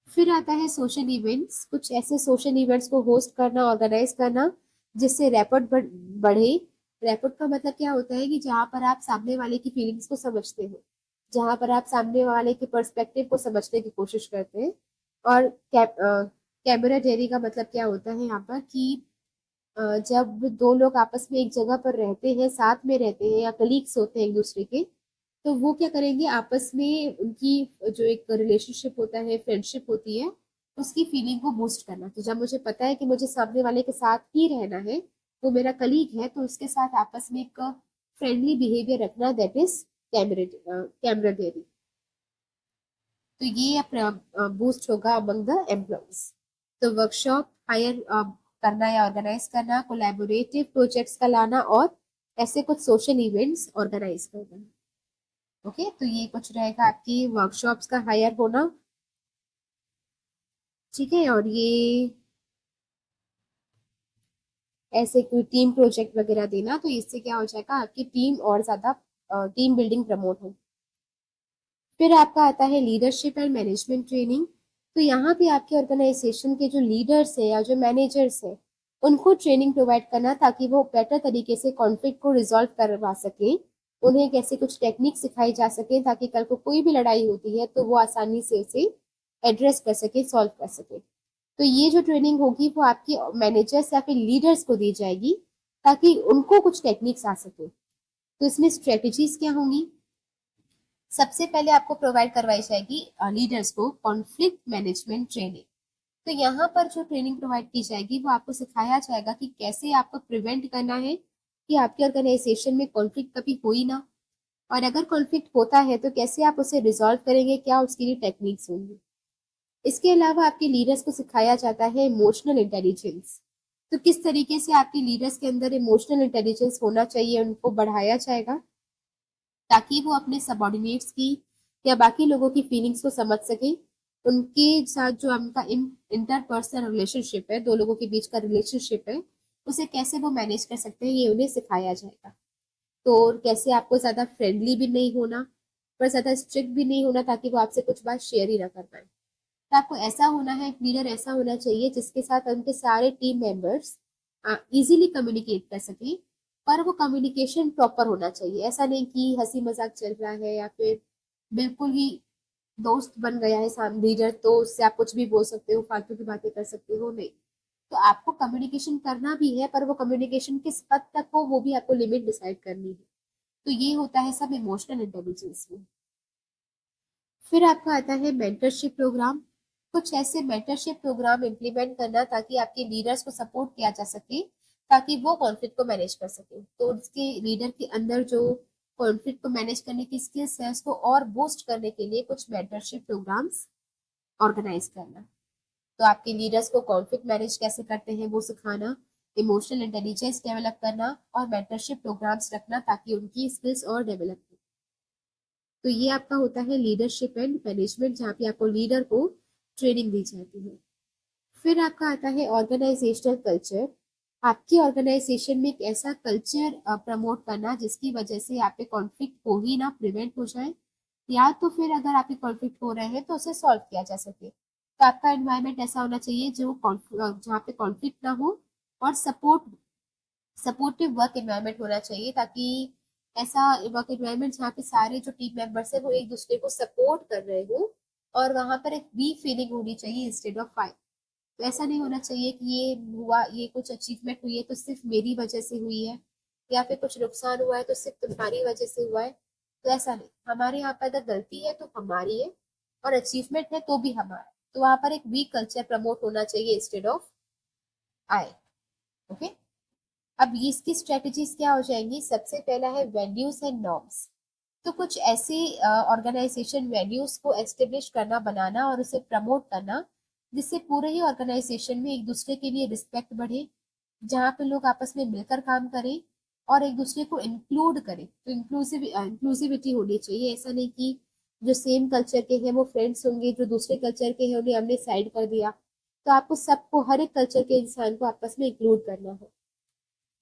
फिर आता है सोशल इवेंट्स, कुछ ऐसे सोशल इवेंट्स को होस्ट करना, ऑर्गेनाइज करना, जिससे रैपट बढ़े। रैपट का मतलब क्या होता है कि जहाँ पर आप सामने वाले की फीलिंग्स को समझते हो, जहाँ पर आप सामने वाले के पर्सपेक्टिव को समझने की कोशिश करते हैं। और कैमरा डेरी का मतलब क्या होता है यहाँ पर कि जब दो लोग आपस में एक जगह पर रहते हैं, साथ में रहते हैं या कलीग्स होते हैं एक दूसरे के, तो वो क्या करेंगे, आपस में उनकी जो एक रिलेशनशिप होता है, फ्रेंडशिप होती है, उसकी फीलिंग को बूस्ट करना। तो जब मुझे पता है कि मुझे सामने वाले के साथ ही रहना है, वो मेरा कलीग है, तो उसके साथ आपस में एक फ्रेंडली बिहेवियर रखना, दैट इज कैमरेडरी। तो ये बूस्ट होगा अमंग द एम्प्लॉइज। तो वर्कशॉप हायर करना या ऑर्गेनाइज करना, कोलैबोरेटिव प्रोजेक्ट्स का लाना, और ऐसे कुछ सोशल इवेंट्स ऑर्गेनाइज करना। ओके, तो ये कुछ रहेगा आपकी वर्कशॉप्स का हायर होना। ठीक है, और ये ऐसे कोई टीम प्रोजेक्ट वगैरह देना, तो इससे क्या हो जाएगा, आपकी टीम और ज्यादा टीम बिल्डिंग प्रमोट हो। फिर आपका आता है लीडरशिप एंड मैनेजमेंट ट्रेनिंग। तो यहाँ पे आपके ऑर्गेनाइजेशन के जो लीडर्स है या जो मैनेजर्स है, उनको ट्रेनिंग प्रोवाइड करना, ताकि वो बेटर तरीके से कॉन्फ्लिक्ट को रिजॉल्व करवा सके। उन्हें कैसे कुछ टेक्निक सिखाई जा सके, ताकि कल को कोई भी लड़ाई होती है तो वो आसानी से उसे एड्रेस कर सके, सॉल्व कर सके। तो ये जो ट्रेनिंग होगी वो आपके मैनेजर्स या फिर लीडर्स को दी जाएगी, ताकि उनको कुछ टेक्निक्स आ सके। तो इसमें स्ट्रेटेजीज क्या होंगी, सबसे पहले आपको प्रोवाइड करवाई जाएगी लीडर्स को कॉन्फ्लिक्ट मैनेजमेंट ट्रेनिंग। तो यहाँ पर जो ट्रेनिंग प्रोवाइड की जाएगी, वो आपको सिखाया जाएगा कि कैसे आपको प्रिवेंट करना है कि आपके ऑर्गेनाइजेशन में कॉन्फ्लिक्ट कभी हो ही ना, और अगर कॉन्फ्लिक्ट होता है तो कैसे आप उसे रिजॉल्व करेंगे, क्या उसके लिए टेक्निक्स होंगी। इसके अलावा आपके लीडर्स को सिखाया जाता है इमोशनल इंटेलिजेंस। तो किस तरीके से आपके लीडर्स के अंदर इमोशनल इंटेलिजेंस होना चाहिए, उनको बढ़ाया जाएगा, ताकि वो अपने सबॉर्डिनेट्स की या बाकी लोगों की फीलिंग्स को समझ सके। उनके साथ जो उनका इंटरपर्सनल रिलेशनशिप है, दो लोगों के बीच का रिलेशनशिप है, उसे कैसे वो मैनेज कर सकते हैं, ये उन्हें सिखाया जाएगा। तो कैसे आपको ज्यादा फ्रेंडली भी नहीं होना, पर ज्यादा स्ट्रिक्ट भी नहीं होना, ताकि वो आपसे कुछ बात शेयर ही ना कर पाए। तो आपको ऐसा होना है, लीडर ऐसा होना चाहिए जिसके साथ उनके सारे टीम मेंबर्स इजीली कम्युनिकेट कर सके, पर वो कम्युनिकेशन प्रॉपर होना चाहिए। ऐसा नहीं कि हंसी मजाक चल रहा है या फिर बिल्कुल ही दोस्त बन गया है सामने लीडर, तो उससे आप कुछ भी बोल सकते हो, फालतू की बातें कर सकते हो, नहीं। तो आपको कम्युनिकेशन करना भी है, पर वो कम्युनिकेशन किस हद तक हो, वो भी आपको लिमिट डिसाइड करनी है। तो ये होता है सब इमोशनल इंटेलिजेंस में। फिर आपका आता है मेंटरशिप प्रोग्राम। कुछ ऐसे मेंटरशिप प्रोग्राम इम्प्लीमेंट करना, ताकि आपके लीडर्स को सपोर्ट किया जा सके, ताकि वो कॉन्फ्लिक्ट को मैनेज कर सके। तो उसके लीडर के अंदर जो कॉन्फ्लिक्ट को मैनेज करने की स्किल्स है, उसको और बूस्ट करने के लिए कुछ मेंटरशिप प्रोग्राम्स ऑर्गेनाइज करना। तो आपके लीडर्स को कॉन्फ्लिक्ट मैनेज कैसे करते हैं वो सिखाना, इमोशनल इंटेलिजेंस डेवलप करना, और मेंटरशिप प्रोग्राम्स रखना, ताकि उनकी स्किल्स और डेवलप हो। तो ये आपका होता है लीडरशिप एंड मैनेजमेंट, जहाँ पे आपको लीडर को ट्रेनिंग दी जाती है। फिर आपका आता है ऑर्गेनाइजेशनल कल्चर। आपकी ऑर्गेनाइजेशन में एक ऐसा कल्चर प्रमोट करना जिसकी वजह से यहाँ पे कॉन्फ्लिक्ट हो ही ना, प्रिवेंट हो जाए, या तो फिर अगर आपके कॉन्फ्लिक्ट हो रहे हैं तो उसे सॉल्व किया जा सके। तो आपका एनवायरनमेंट ऐसा होना चाहिए जो जहाँ पे कॉन्फ्लिक्ट ना हो, और सपोर्टिव वर्क एनवायरनमेंट होना चाहिए, ताकि ऐसा वर्क एनवायरनमेंट जहाँ पे सारे जो टीम मेंबर्स है वो एक दूसरे को सपोर्ट कर रहे हो, और वहां पर एक वी फीलिंग होनी चाहिए इंस्टेड ऑफ फाइट। तो ऐसा नहीं होना चाहिए कि ये हुआ, ये कुछ अचीवमेंट हुई है तो सिर्फ मेरी वजह से हुई है, या फिर कुछ नुकसान हुआ है तो सिर्फ तुम्हारी वजह से हुआ है। तो ऐसा नहीं, हमारे यहाँ पर अगर गलती है तो हमारी है, और अचीवमेंट है तो भी हमारा। तो वहां पर एक वीक कल्चर प्रमोट होना चाहिए इंस्टेड ऑफ आई। ओके, अब इसकी स्ट्रेटेजीज क्या हो जाएंगी, सबसे पहला है वैल्यूज एंड नॉर्म्स। तो कुछ ऐसे ऑर्गेनाइजेशन वैल्यूज को एस्टेब्लिश करना, बनाना और उसे प्रमोट करना, जिससे पूरे ही ऑर्गेनाइजेशन में एक दूसरे के लिए रिस्पेक्ट बढ़े, जहाँ पे लोग आपस में मिलकर काम करें और एक दूसरे को इंक्लूड करें। तो इंक्लूसिविटी होनी चाहिए। ऐसा नहीं कि जो सेम कल्चर के हैं वो फ्रेंड्स होंगे, जो दूसरे कल्चर के हैं उन्हें हमने साइड कर दिया। तो आपको सबको, हर एक कल्चर के इंसान को आपस में इंक्लूड करना है।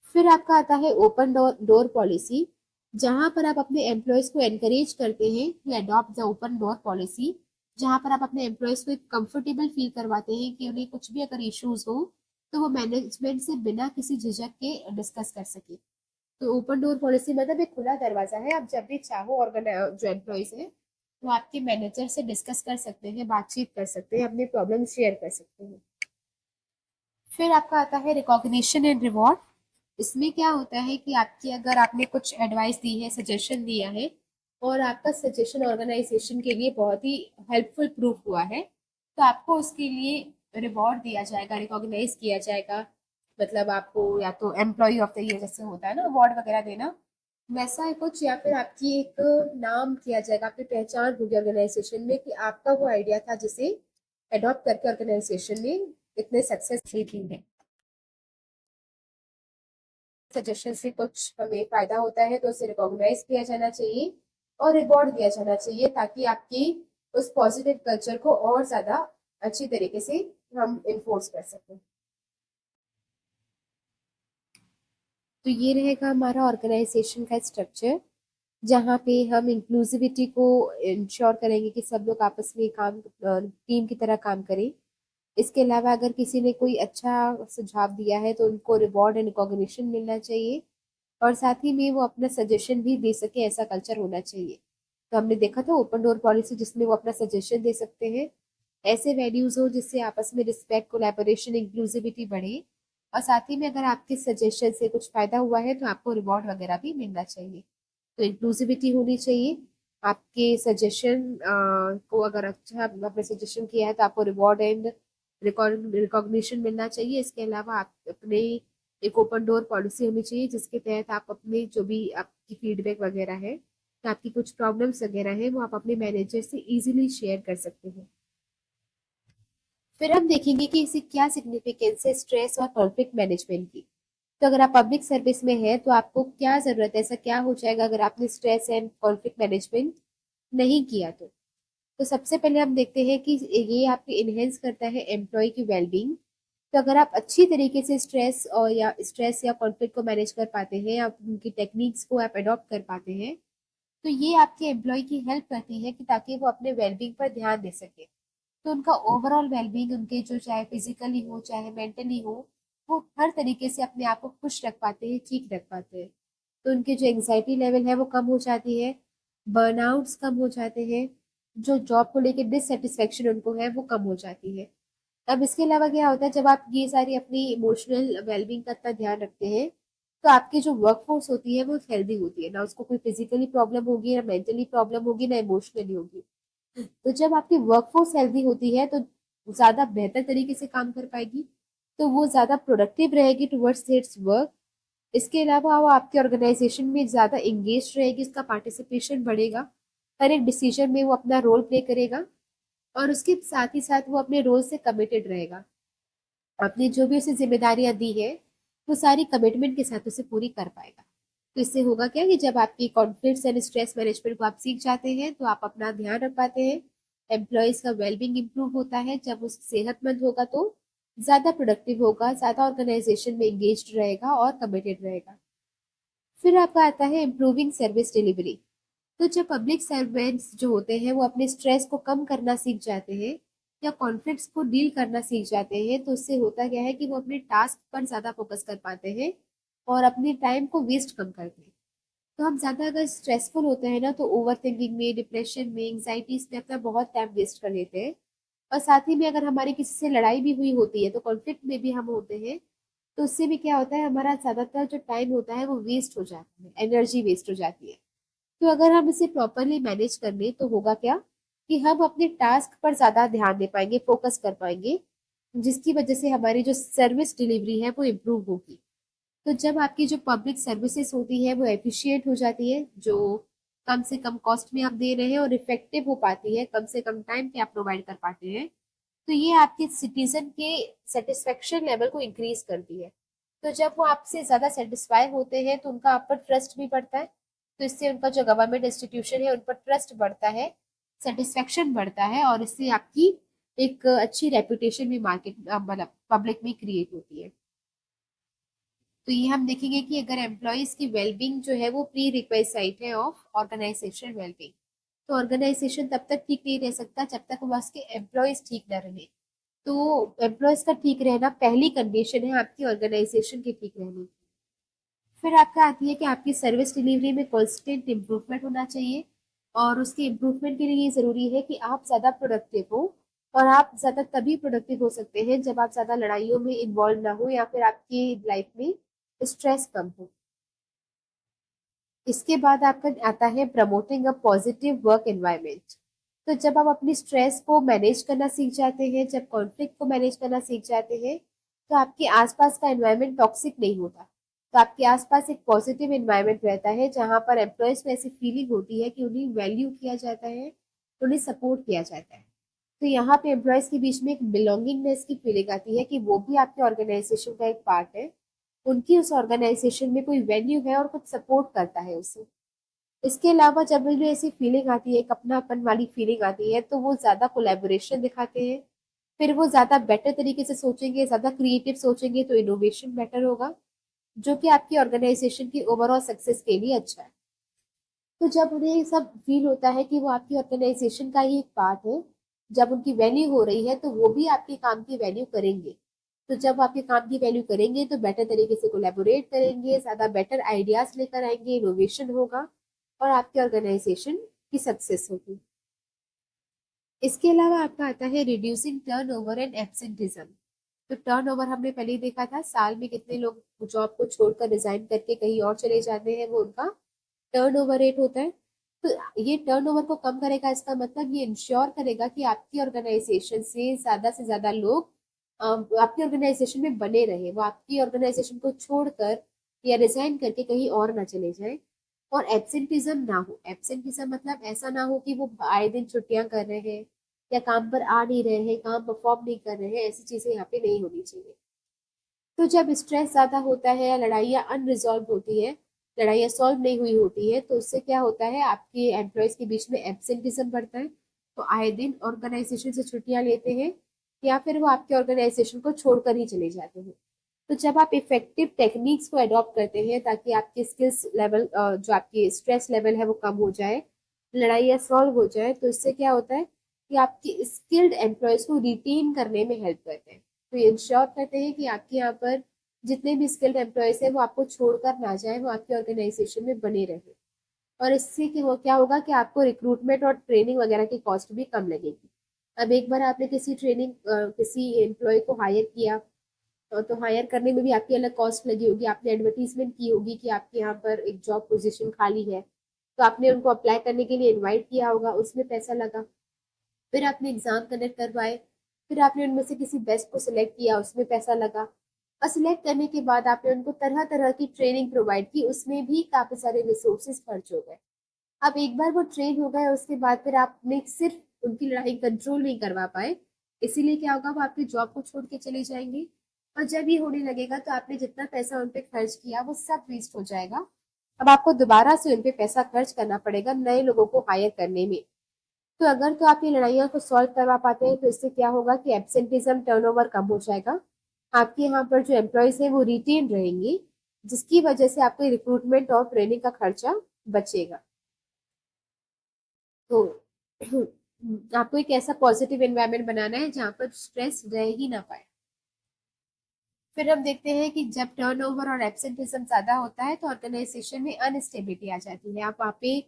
फिर आपका आता है ओपन डोर पॉलिसी, जहां पर आप अपने एम्प्लॉयज को एनकरेज करते हैं to adopt the open door policy, जहां पर आप अपने एम्प्लॉयज को एक कंफर्टेबल फील करवाते हैं कि उन्हें कुछ भी अगर इश्यूज हो तो वो मैनेजमेंट से बिना किसी झिझक के डिस्कस कर सके। तो ओपन डोर पॉलिसी मतलब एक खुला दरवाजा है, आप जब भी चाहो जो एम्प्लॉयज है वो आपके मैनेजर से डिस्कस कर सकते हैं, बातचीत कर सकते हैं, अपने प्रॉब्लम शेयर कर सकते हैं। फिर आपका आता है रिकॉग्निशन एंड रिवॉर्ड। इसमें क्या होता है कि आपकी अगर आपने कुछ एडवाइस दी है, सजेशन दिया है और आपका सजेशन ऑर्गेनाइजेशन के लिए बहुत ही हेल्पफुल प्रूफ हुआ है, तो आपको उसके लिए रिवॉर्ड दिया जाएगा, रिकॉग्नाइज किया जाएगा। मतलब आपको या तो एम्प्लॉय ऑफ द ईयर जैसे होता है ना अवार्ड वगैरह देना, वैसा है कुछ, या फिर आपकी एक नाम किया जाएगा, आपकी पहचान होगी ऑर्गेनाइजेशन में कि आपका वो आइडिया था जिसे अडॉप्ट करके ऑर्गेनाइजेशन ने इतने सक्सेस दी है। सजेशन से कुछ हमें फायदा होता है तो उसे रिकॉग्नाइज किया जाना चाहिए और रिवॉर्ड दिया जाना चाहिए, ताकि आपकी उस पॉजिटिव कल्चर को और ज्यादा अच्छी तरीके से हम इन्फोर्स कर सकें। तो ये रहेगा हमारा ऑर्गेनाइजेशन का स्ट्रक्चर, जहाँ पे हम इंक्लूसिविटी को इंश्योर करेंगे कि सब लोग आपस में काम टीम की तरह काम करें। इसके अलावा अगर किसी ने कोई अच्छा सुझाव दिया है तो उनको रिवॉर्ड एंड रिकॉग्निशन मिलना चाहिए, और साथ ही में वो अपना सजेशन भी दे सके, ऐसा कल्चर होना चाहिए। तो हमने देखा था ओपन डोर पॉलिसी जिसमें वो अपना सजेशन दे सकते हैं। ऐसे वैल्यूज हो जिससे आपस में रिस्पेक्ट, कोलैबोरेशन, इंक्लूसिविटी बढ़े, और साथ ही में अगर आपके सजेशन से कुछ फायदा हुआ है तो आपको रिवॉर्ड वगैरह भी मिलना चाहिए। तो इंक्लूसिविटी होनी चाहिए। आपके सजेशन को अगर अच्छा आपने सजेशन किया है तो आपको रिवॉर्ड एंड रिकॉग्निशन मिलना चाहिए। इसके अलावा आप अपने एक ओपन डोर पॉलिसी होनी चाहिए जिसके तहत आप अपने जो भी आपकी फीडबैक वगैरह है, तो आपकी कुछ प्रॉब्लम्स वगैरह है वो आप अपने मैनेजर से इजीली शेयर कर सकते हैं। फिर हम देखेंगे कि इसे क्या सिग्निफिकेंस है स्ट्रेस और कॉन्फ्लिक्ट मैनेजमेंट की। तो अगर आप पब्लिक सर्विस में हैं तो आपको क्या जरूरत है, ऐसा क्या हो जाएगा अगर आपने स्ट्रेस एंड कॉन्फ्लिक्ट मैनेजमेंट नहीं किया तो सबसे पहले हम देखते हैं कि ये आपकी इनहेंस करता है एम्प्लॉय की वेलबींग। तो अगर आप अच्छी तरीके से स्ट्रेस या कॉन्फ्लिक्ट को मैनेज कर पाते हैं, या उनकी टेक्निक्स को आप अडॉप्ट कर पाते हैं, तो ये आपके एम्प्लॉय की हेल्प करती है कि ताकि वो अपने वेलबींग पर ध्यान दे सके। तो उनका ओवरऑल वेलबींग, उनके जो चाहे फिजिकली हो चाहे मेंटली हो, वो हर तरीके से अपने आप को खुश रख पाते हैं, ठीक रख पाते हैं। तो उनके जो एंग्जाइटी लेवल है वो कम हो जाती है, बर्नआउट्स कम हो जाते हैं, जो जॉब को लेके डिससेटिस्फेक्शन उनको है वो कम हो जाती है। अब इसके अलावा क्या होता है, जब आप ये सारी अपनी इमोशनल वेलबींग का इतना ध्यान रखते हैं, तो आपकी जो वर्क फोर्स होती है वो हेल्दी होती है, ना उसको कोई फिजिकली प्रॉब्लम होगी, ना मेंटली प्रॉब्लम होगी, ना इमोशनली होगी। तो जब आपकी वर्कफोर्स हेल्दी होती है तो ज्यादा बेहतर तरीके से काम कर पाएगी, तो वो ज्यादा प्रोडक्टिव रहेगी टुवर्ड्स इट्स वर्क। इसके अलावा वो आपके ऑर्गेनाइजेशन में ज्यादा एंगेज रहेगी, उसका पार्टिसिपेशन बढ़ेगा, हर एक डिसीजन में वो अपना रोल प्ले करेगा, और उसके साथ ही साथ वो अपने रोल से कमिटेड रहेगा। आपने जो भी उसे जिम्मेदारियां दी है वो सारी कमिटमेंट के साथ उसे पूरी कर पाएगा। तो इससे होगा क्या कि जब आपकी कॉन्फ्लिक्ट्स एंड स्ट्रेस मैनेजमेंट को आप सीख जाते हैं तो आप अपना ध्यान रख पाते हैं, एम्प्लॉयज का वेलबींग इंप्रूव होता है। जब वो सेहतमंद होगा तो ज्यादा प्रोडक्टिव होगा, ज्यादा ऑर्गेनाइजेशन में एंगेज रहेगा और कमिटेड रहेगा। फिर आपका आता है इम्प्रूविंग सर्विस डिलीवरी। तो जब पब्लिक सर्वेंट्स जो होते हैं वो अपने स्ट्रेस को कम करना सीख जाते हैं या कॉन्फ्लिक्ट्स को डील करना सीख जाते हैं, तो उससे होता क्या है कि वो अपने टास्क पर ज्यादा फोकस कर पाते हैं और अपने टाइम को वेस्ट कम करते हैं। तो हम ज्यादा अगर स्ट्रेसफुल होते हैं ना तो ओवर थिंकिंग में, डिप्रेशन में, एंग्जाइटीज में अपना बहुत टाइम वेस्ट कर देते हैं। और साथ ही में अगर हमारी किसी से लड़ाई भी हुई होती है तो कॉन्फ्लिक्ट में भी हम होते हैं, तो उससे भी क्या होता है, हमारा ज्यादातर जो टाइम होता है वो वेस्ट हो जाता है, एनर्जी वेस्ट हो जाती है। तो अगर हम इसे प्रॉपरली मैनेज कर लें तो होगा क्या कि हम अपने टास्क पर ज्यादा ध्यान दे पाएंगे, फोकस कर पाएंगे, जिसकी वजह से हमारी जो सर्विस डिलीवरी है वो इम्प्रूव होगी। तो जब आपकी जो पब्लिक सर्विसेज होती है वो एफिशिएंट हो जाती है, जो कम से कम कॉस्ट में आप दे रहे हैं और इफेक्टिव हो पाती है, कम से कम टाइम पे आप प्रोवाइड कर पाते हैं, तो ये आपके सिटीजन के सेटिस्फेक्शन लेवल को इंक्रीज करती है। तो जब वो आपसे ज्यादा सेटिस्फाई होते हैं तो उनका आप पर ट्रस्ट भी बढ़ता है। तो इससे उनका जो गवर्नमेंट इंस्टीट्यूशन है उन पर ट्रस्ट बढ़ता है, सेटिस्फेक्शन बढ़ता है, और इससे आपकी एक अच्छी रेपुटेशन भी मार्केट मतलब पब्लिक में क्रिएट होती है। तो ये हम देखेंगे कि अगर एम्प्लॉयज की वेलबींग जो है वो प्री रिक्वेस्ट है ऑफ ऑर्गेनाइजेशन वेलबींग। तो ऑर्गेनाइजेशन तब तक ठीक नहीं रह सकता जब तक वहाँ के एम्प्लॉयज ठीक न रहे। तो एम्प्लॉयज का ठीक रहना पहली कंडीशन है आपकी ऑर्गेनाइजेशन के ठीक रहने की। फिर आपका आती है कि आपकी सर्विस डिलीवरी में कॉन्स्टेंट इम्प्रूवमेंट होना चाहिए, और उसके इम्प्रूवमेंट के लिए ये जरूरी है कि आप ज्यादा प्रोडक्टिव हो और आप ज़्यादा तभी प्रोडक्टिव हो सकते हैं जब आप ज़्यादा लड़ाइयों में इन्वॉल्व ना हो या फिर आपकी लाइफ में स्ट्रेस कम हो। इसके बाद आपका आता है promoting a positive work environment. तो जब आप अपनी स्ट्रेस को मैनेज करना सीख जाते हैं, जब कॉन्फ्लिक्ट को मैनेज करना सीख जाते हैं, तो आपके आसपास का एनवायरनमेंट टॉक्सिक नहीं होता। तो आपके आसपास एक पॉजिटिव एनवायरनमेंट रहता है जहां पर एम्प्लॉयज को ऐसी फीलिंग होती है कि उन्हें वैल्यू किया जाता है, उन्हें सपोर्ट किया जाता है। तो यहाँ पे एम्प्लॉयज के बीच में एक बिलोंगिंगनेस की फीलिंग आती है कि वो भी आपके ऑर्गेनाइजेशन का एक पार्ट है, उनकी उस ऑर्गेनाइजेशन में कोई वैल्यू है और कुछ सपोर्ट करता है उसे। इसके अलावा जब मुझे ऐसी फीलिंग आती है, एक अपनापन वाली फीलिंग आती है, तो वो ज्यादा कोलैबोरेशन दिखाते हैं। फिर वो ज्यादा बेटर तरीके से सोचेंगे, ज्यादा क्रिएटिव सोचेंगे, तो इनोवेशन बेटर होगा, जो कि आपकी ऑर्गेनाइजेशन की ओवरऑल सक्सेस के लिए अच्छा है। तो जब उन्हें ये सब फील होता है कि वो आपकी ऑर्गेनाइजेशन का ही एक पार्ट है, जब उनकी वैल्यू हो रही है, तो वो भी आपके काम की वैल्यू करेंगे। तो जब आपके काम की वैल्यू करेंगे तो बेटर तरीके से कोलैबोरेट करेंगे, ज्यादा बेटर आइडियाज लेकर आएंगे, इनोवेशन होगा और आपकी ऑर्गेनाइजेशन की सक्सेस होगी। इसके अलावा आपका आता है रिड्यूसिंग टर्नओवर एंड एब्सेंटिज्म। तो टर्नओवर हमने पहले ही देखा था, साल में कितने लोग जॉब को छोड़कर रिजाइन करके कहीं और चले जाते हैं, वो उनका टर्नओवर रेट होता है। तो ये टर्नओवर को कम करेगा, इसका मतलब ये इंश्योर करेगा कि आपकी ऑर्गेनाइजेशन से ज्यादा लोग आपकी ऑर्गेनाइजेशन में बने रहे, वो आपकी ऑर्गेनाइजेशन को छोड़कर या रिजाइन करके कहीं और ना चले जाए। और एब्सेंटिज्म ना हो, एब्सेंटिज्म मतलब ऐसा ना हो कि वो आए दिन छुट्टियां कर रहे हैं या काम पर आ नहीं रहे हैं, काम परफॉर्म नहीं कर रहे हैं, ऐसी चीजें यहाँ पे नहीं होनी चाहिए। तो जब स्ट्रेस ज्यादा होता है या लड़ाइयाँ अनरिजॉल्व होती है, लड़ाइयाँ सॉल्व नहीं हुई होती है, तो उससे क्या होता है, आपके एम्प्लॉयज के बीच में एब्सेंटिज्म बढ़ता है। तो आए दिन ऑर्गेनाइजेशन से छुट्टियां लेते हैं या फिर वो आपके ऑर्गेनाइजेशन को छोड़कर ही चले जाते हैं। तो जब आप इफेक्टिव टेक्निक्स को अडॉप्ट करते हैं ताकि आपके स्किल्स लेवल, जो आपकी स्ट्रेस लेवल है वो कम हो जाए, लड़ाइयाँ सॉल्व हो जाए, तो इससे क्या होता है कि आपकी स्किल्ड एम्प्लॉयज को रिटेन करने में हेल्प करते हैं। तो ये इंश्योर करते हैं कि आपके यहाँ पर जितने भी स्किल्ड एम्प्लॉयज हैं वो आपको छोड़कर ना जाए, वो आपके ऑर्गेनाइजेशन में बने रहे। और इससे क्या होगा कि आपको रिक्रूटमेंट और ट्रेनिंग वगैरह की कॉस्ट भी कम लगेगी। अब एक बार आपने किसी एम्प्लॉय को हायर किया, तो हायर करने में भी आपकी अलग कॉस्ट लगी होगी, आपने एडवर्टीजमेंट की होगी कि आपके यहाँ पर एक जॉब पोजीशन खाली है, तो आपने उनको अप्लाई करने के लिए इनवाइट किया होगा, उसमें पैसा लगा। फिर आपने एग्जाम कंडक्ट करवाए, फिर आपने उनमें से किसी बेस्ट को सिलेक्ट किया, उसमें पैसा लगा। और सिलेक्ट करने के बाद आपने उनको तरह तरह की ट्रेनिंग प्रोवाइड की, उसमें भी काफी सारे रिसोर्सेज खर्च हो गए। अब एक बार वो ट्रेन हो गए, उसके बाद फिर आपने सिर्फ उनकी लड़ाई कंट्रोल नहीं करवा पाए, इसीलिए क्या होगा, वो आपकी जॉब को छोड़ के चले जाएंगे। और जब ये होने लगेगा तो आपने जितना पैसा उन पे खर्च किया वो सब वेस्ट हो जाएगा। अब आपको दोबारा से उन पे पैसा खर्च करना पड़ेगा नए लोगों को हायर करने में। तो अगर तो आप ये लड़ाइयाँ को सॉल्व करवा पाते हैं, तो इससे क्या होगा कि एब्सेंटिज्म टर्नओवर कम हो जाएगा, आपके यहाँ पर जो एम्प्लॉयज है वो रिटेन रहेंगे, जिसकी वजह से आपके रिक्रूटमेंट और ट्रेनिंग का खर्चा बचेगा। तो आपको एक ऐसा पॉजिटिव एनवायरनमेंट बनाना है जहाँ पर स्ट्रेस रह ही ना पाए। फिर हम देखते हैं कि जब टर्नओवर और एब्सेंटिज्म ज्यादा होता है तो ऑर्गेनाइजेशन में अनस्टेबिलिटी आ जाती है। आप वहाँ पे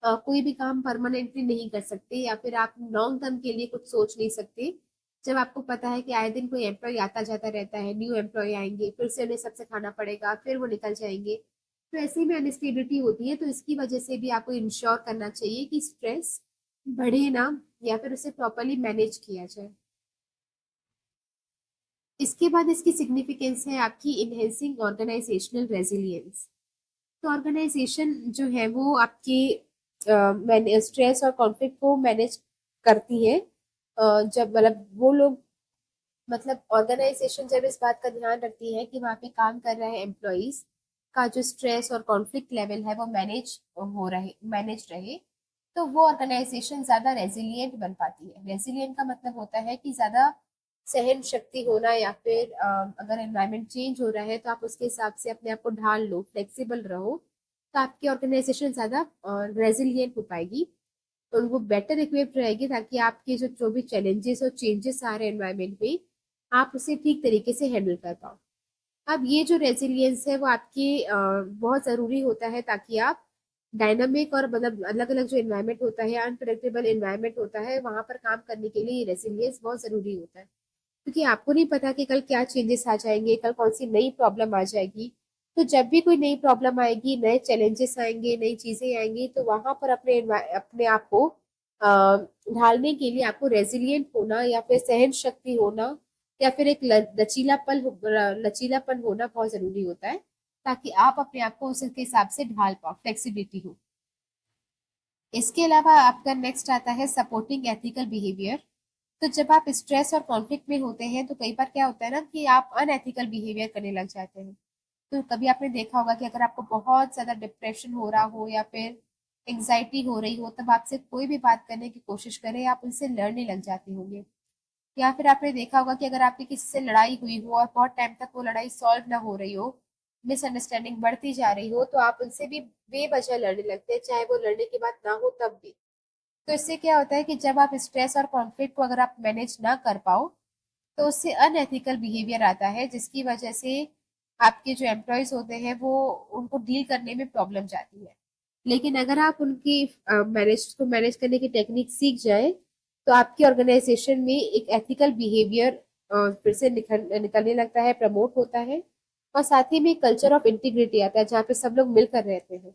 कोई भी काम परमानेंटली नहीं कर सकते या फिर आप लॉन्ग टर्म के लिए कुछ सोच नहीं सकते। जब आपको पता है कि आए दिन कोई एम्प्लॉय आता जाता रहता है, न्यू एम्प्लॉय आएंगे, फिर से उन्हें सबसे खाना पड़ेगा, फिर वो निकल जाएंगे, तो ऐसे में अनस्टेबिलिटी होती है। तो इसकी वजह से भी आपको इंश्योर करना चाहिए कि स्ट्रेस बढ़े ना, या फिर उसे प्रॉपरली मैनेज किया जाए। इसके बाद इसकी सिग्निफिकेंस है आपकी इनहेंसिंग ऑर्गेनाइजेशनल रेजिलियंस। तो ऑर्गेनाइजेशन जो है वो आपके स्ट्रेस और कॉन्फ्लिक्ट को मैनेज करती है। जब मतलब वो लोग, मतलब ऑर्गेनाइजेशन जब इस बात का ध्यान रखती है कि वहाँ पे काम कर रहे एम्प्लॉयज का जो स्ट्रेस और कॉन्फ्लिक्ट लेवल है वो मैनेज रहे, तो वो ऑर्गेनाइजेशन ज्यादा रेजिलिएंट बन पाती है। रेजिलिएंट का मतलब होता है कि ज्यादा सहन शक्ति होना, या फिर अगर एनवायरनमेंट चेंज हो रहा है तो आप उसके हिसाब से अपने आप को ढाल लो, फ्लेक्सिबल रहो, तो आपकी ऑर्गेनाइजेशन ज्यादा रेजिलिएंट हो पाएगी। तो वो बेटर इक्विप्ड रहेगी ताकि आपके जो भी चैलेंजेस और चेंजेस आ रहे हैं एनवायरनमेंट में, आप उसे ठीक तरीके से हैंडल कर पाओ। अब ये जो रेजिलियंस है वो आपकी बहुत ज़रूरी होता है ताकि आप डायनामिक और मतलब अलग अलग जो इन्वायरमेंट होता है, अनप्रेडिक्टेबल इन्वायरमेंट होता है, वहां पर काम करने के लिए रेसिलियंस बहुत जरूरी होता है, क्योंकि आपको नहीं पता कि कल क्या चेंजेस आ जाएंगे, कल कौन सी नई प्रॉब्लम आ जाएगी। तो जब भी कोई नई प्रॉब्लम आएगी, नए चैलेंजेस आएंगे, नई चीजें आएंगी, तो वहां पर अपने आप को ढालने के लिए आपको रेजिलियंट होना या फिर सहन शक्ति होना या फिर एक लचीलापन होना बहुत जरूरी होता है, ताकि आप अपने आप को उसके हिसाब से ढाल पाओ, फ्लेक्सिबिलिटी हो। इसके अलावा आपका नेक्स्ट आता है सपोर्टिंग एथिकल बिहेवियर। तो जब आप स्ट्रेस और कॉन्फ्लिक्ट में होते हैं तो कई बार क्या होता है ना कि आप अनएथिकल बिहेवियर करने लग जाते हैं। तो कभी आपने देखा होगा कि अगर आपको बहुत ज्यादा डिप्रेशन हो रहा हो या फिर एंग्जाइटी हो रही हो, तब आपसे कोई भी बात करने की कोशिश करे, आप उनसे लड़ने लग जाते होंगे। या फिर आपने देखा होगा कि अगर आपकी किसी से लड़ाई हुई हो और बहुत टाइम तक वो लड़ाई सॉल्व ना हो रही हो, मिसअंडरस्टैंडिंग बढ़ती जा रही हो, तो आप उनसे भी बेवजह लड़ने लगते हैं, चाहे वो लड़ने की बात ना हो तब भी। तो इससे क्या होता है कि जब आप स्ट्रेस और कॉन्फ्लिक्ट को अगर आप मैनेज ना कर पाओ, तो उससे अनएथिकल बिहेवियर आता है, जिसकी वजह से आपके जो एम्प्लॉयज होते हैं वो उनको डील करने में प्रॉब्लम जाती है। लेकिन अगर आप उनकी मैनेज करने की टेक्निक सीख जाए, तो आपकी ऑर्गेनाइजेशन में एक एथिकल बिहेवियर फिर से निकलने लगता है, प्रमोट होता है। और साथ ही में कल्चर ऑफ इंटीग्रिटी आता है, जहाँ पे सब लोग मिलकर रहते हैं।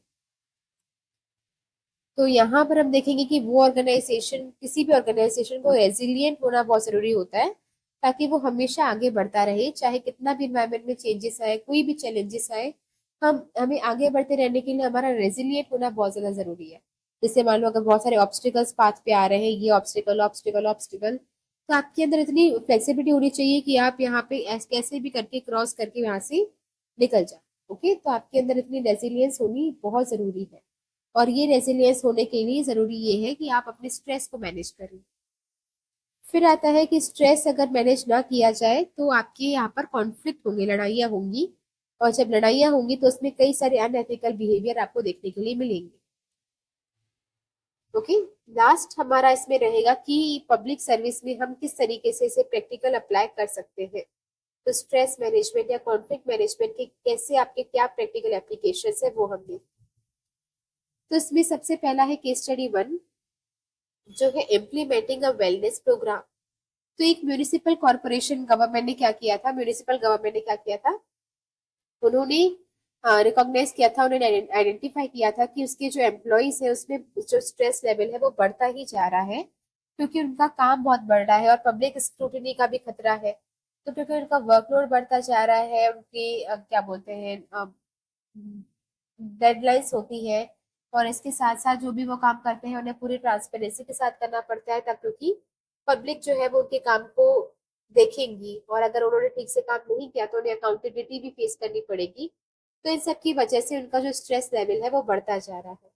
तो यहाँ पर हम देखेंगे कि वो ऑर्गेनाइजेशन, किसी भी ऑर्गेनाइजेशन को रेजिलियंट होना बहुत जरूरी होता है, ताकि वो हमेशा आगे बढ़ता रहे, चाहे कितना भी इन्वायरमेंट में चेंजेस आए, कोई भी चैलेंजेस आए। हमें आगे बढ़ते रहने के लिए हमारा रेजिलियंट होना बहुत ज्यादा जरूरी है। जैसे मान लो अगर बहुत सारे ऑब्स्टिकल्स पाथ पे आ रहे हैं, ये ऑब्स्टिकल ऑब्स्टिकल ऑब्स्टिकल, तो आपके अंदर इतनी फ्लेक्सिबिलिटी होनी चाहिए कि आप यहाँ पे कैसे भी करके क्रॉस करके यहाँ से निकल जाओ। ओके, तो आपके अंदर इतनी रेजिलियंस होनी बहुत जरूरी है। और ये रेजिलियंस होने के लिए जरूरी ये है कि आप अपने स्ट्रेस को मैनेज करें। फिर आता है कि स्ट्रेस अगर मैनेज ना किया जाए तो आपके यहाँ पर कॉन्फ्लिक्ट होंगे, लड़ाइयाँ होंगी। और जब लड़ाइयाँ होंगी तो उसमें कई सारे अनएथिकल बिहेवियर आपको देखने के लिए मिलेंगे। ओके, लास्ट हमारा इसमें रहेगा कि पब्लिक सर्विस में हम किस तरीके से इसे प्रैक्टिकल अप्लाई कर सकते हैं। तो स्ट्रेस मैनेजमेंट या कॉन्फ्लिक्ट मैनेजमेंट के कैसे आपके क्या प्रैक्टिकल एप्लीकेशन है वो हम देखें। तो इसमें सबसे पहला है केस स्टडी 1, जो है इम्प्लीमेंटिंग अ वेलनेस प्रोग्राम। तो एक म्यूनिसिपल कॉर्पोरेशन गवर्नमेंट ने क्या किया था, म्यूनिसिपल गवर्नमेंट ने क्या किया था, उन्होंने रिकॉग्नाइज किया था, उन्होंने आइडेंटिफाई किया था कि उसके जो एम्प्लॉयज है उसमें जो स्ट्रेस लेवल है वो बढ़ता ही जा रहा है, क्योंकि उनका काम बहुत बढ़ रहा है और पब्लिक स्क्रूटिनी का भी खतरा है। तो क्योंकि उनका वर्कलोड बढ़ता जा रहा है, उनकी क्या बोलते हैं, डेडलाइंस होती है, और इसके साथ साथ जो भी वो काम करते हैं उन्हें पूरी ट्रांसपेरेंसी के साथ करना पड़ता है, तब क्योंकि पब्लिक जो है वो उनके काम को देखेंगी, और अगर उन्होंने ठीक से काम नहीं किया तो उन्हें अकाउंटेबिलिटी भी फेस करनी पड़ेगी। तो इन सब की वजह से उनका जो स्ट्रेस लेवल है वो बढ़ता जा रहा है।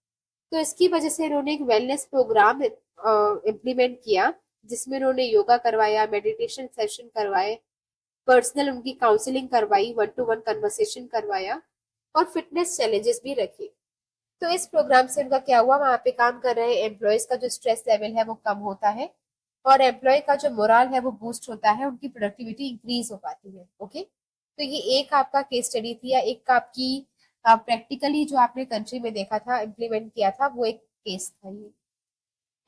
तो इसकी वजह से इन्होंने एक वेलनेस प्रोग्राम इम्प्लीमेंट किया, जिसमें उन्होंने योगा करवाया, मेडिटेशन सेशन करवाए, पर्सनल उनकी काउंसलिंग करवाई, वन टू वन कन्वर्सेशन करवाया, और फिटनेस चैलेंजेस भी रखे। तो इस प्रोग्राम से उनका क्या हुआ, वहां पे काम कर रहे एम्प्लॉयज का जो स्ट्रेस लेवल है वो कम होता है, और एम्प्लॉय का जो मोरल है वो बूस्ट होता है, उनकी प्रोडक्टिविटी इंक्रीज हो पाती है। ओके, तो ये एक आपका केस स्टडी थी, या एक आपकी प्रैक्टिकली जो आपने कंट्री में देखा था, इम्प्लीमेंट किया था, वो एक केस था ये।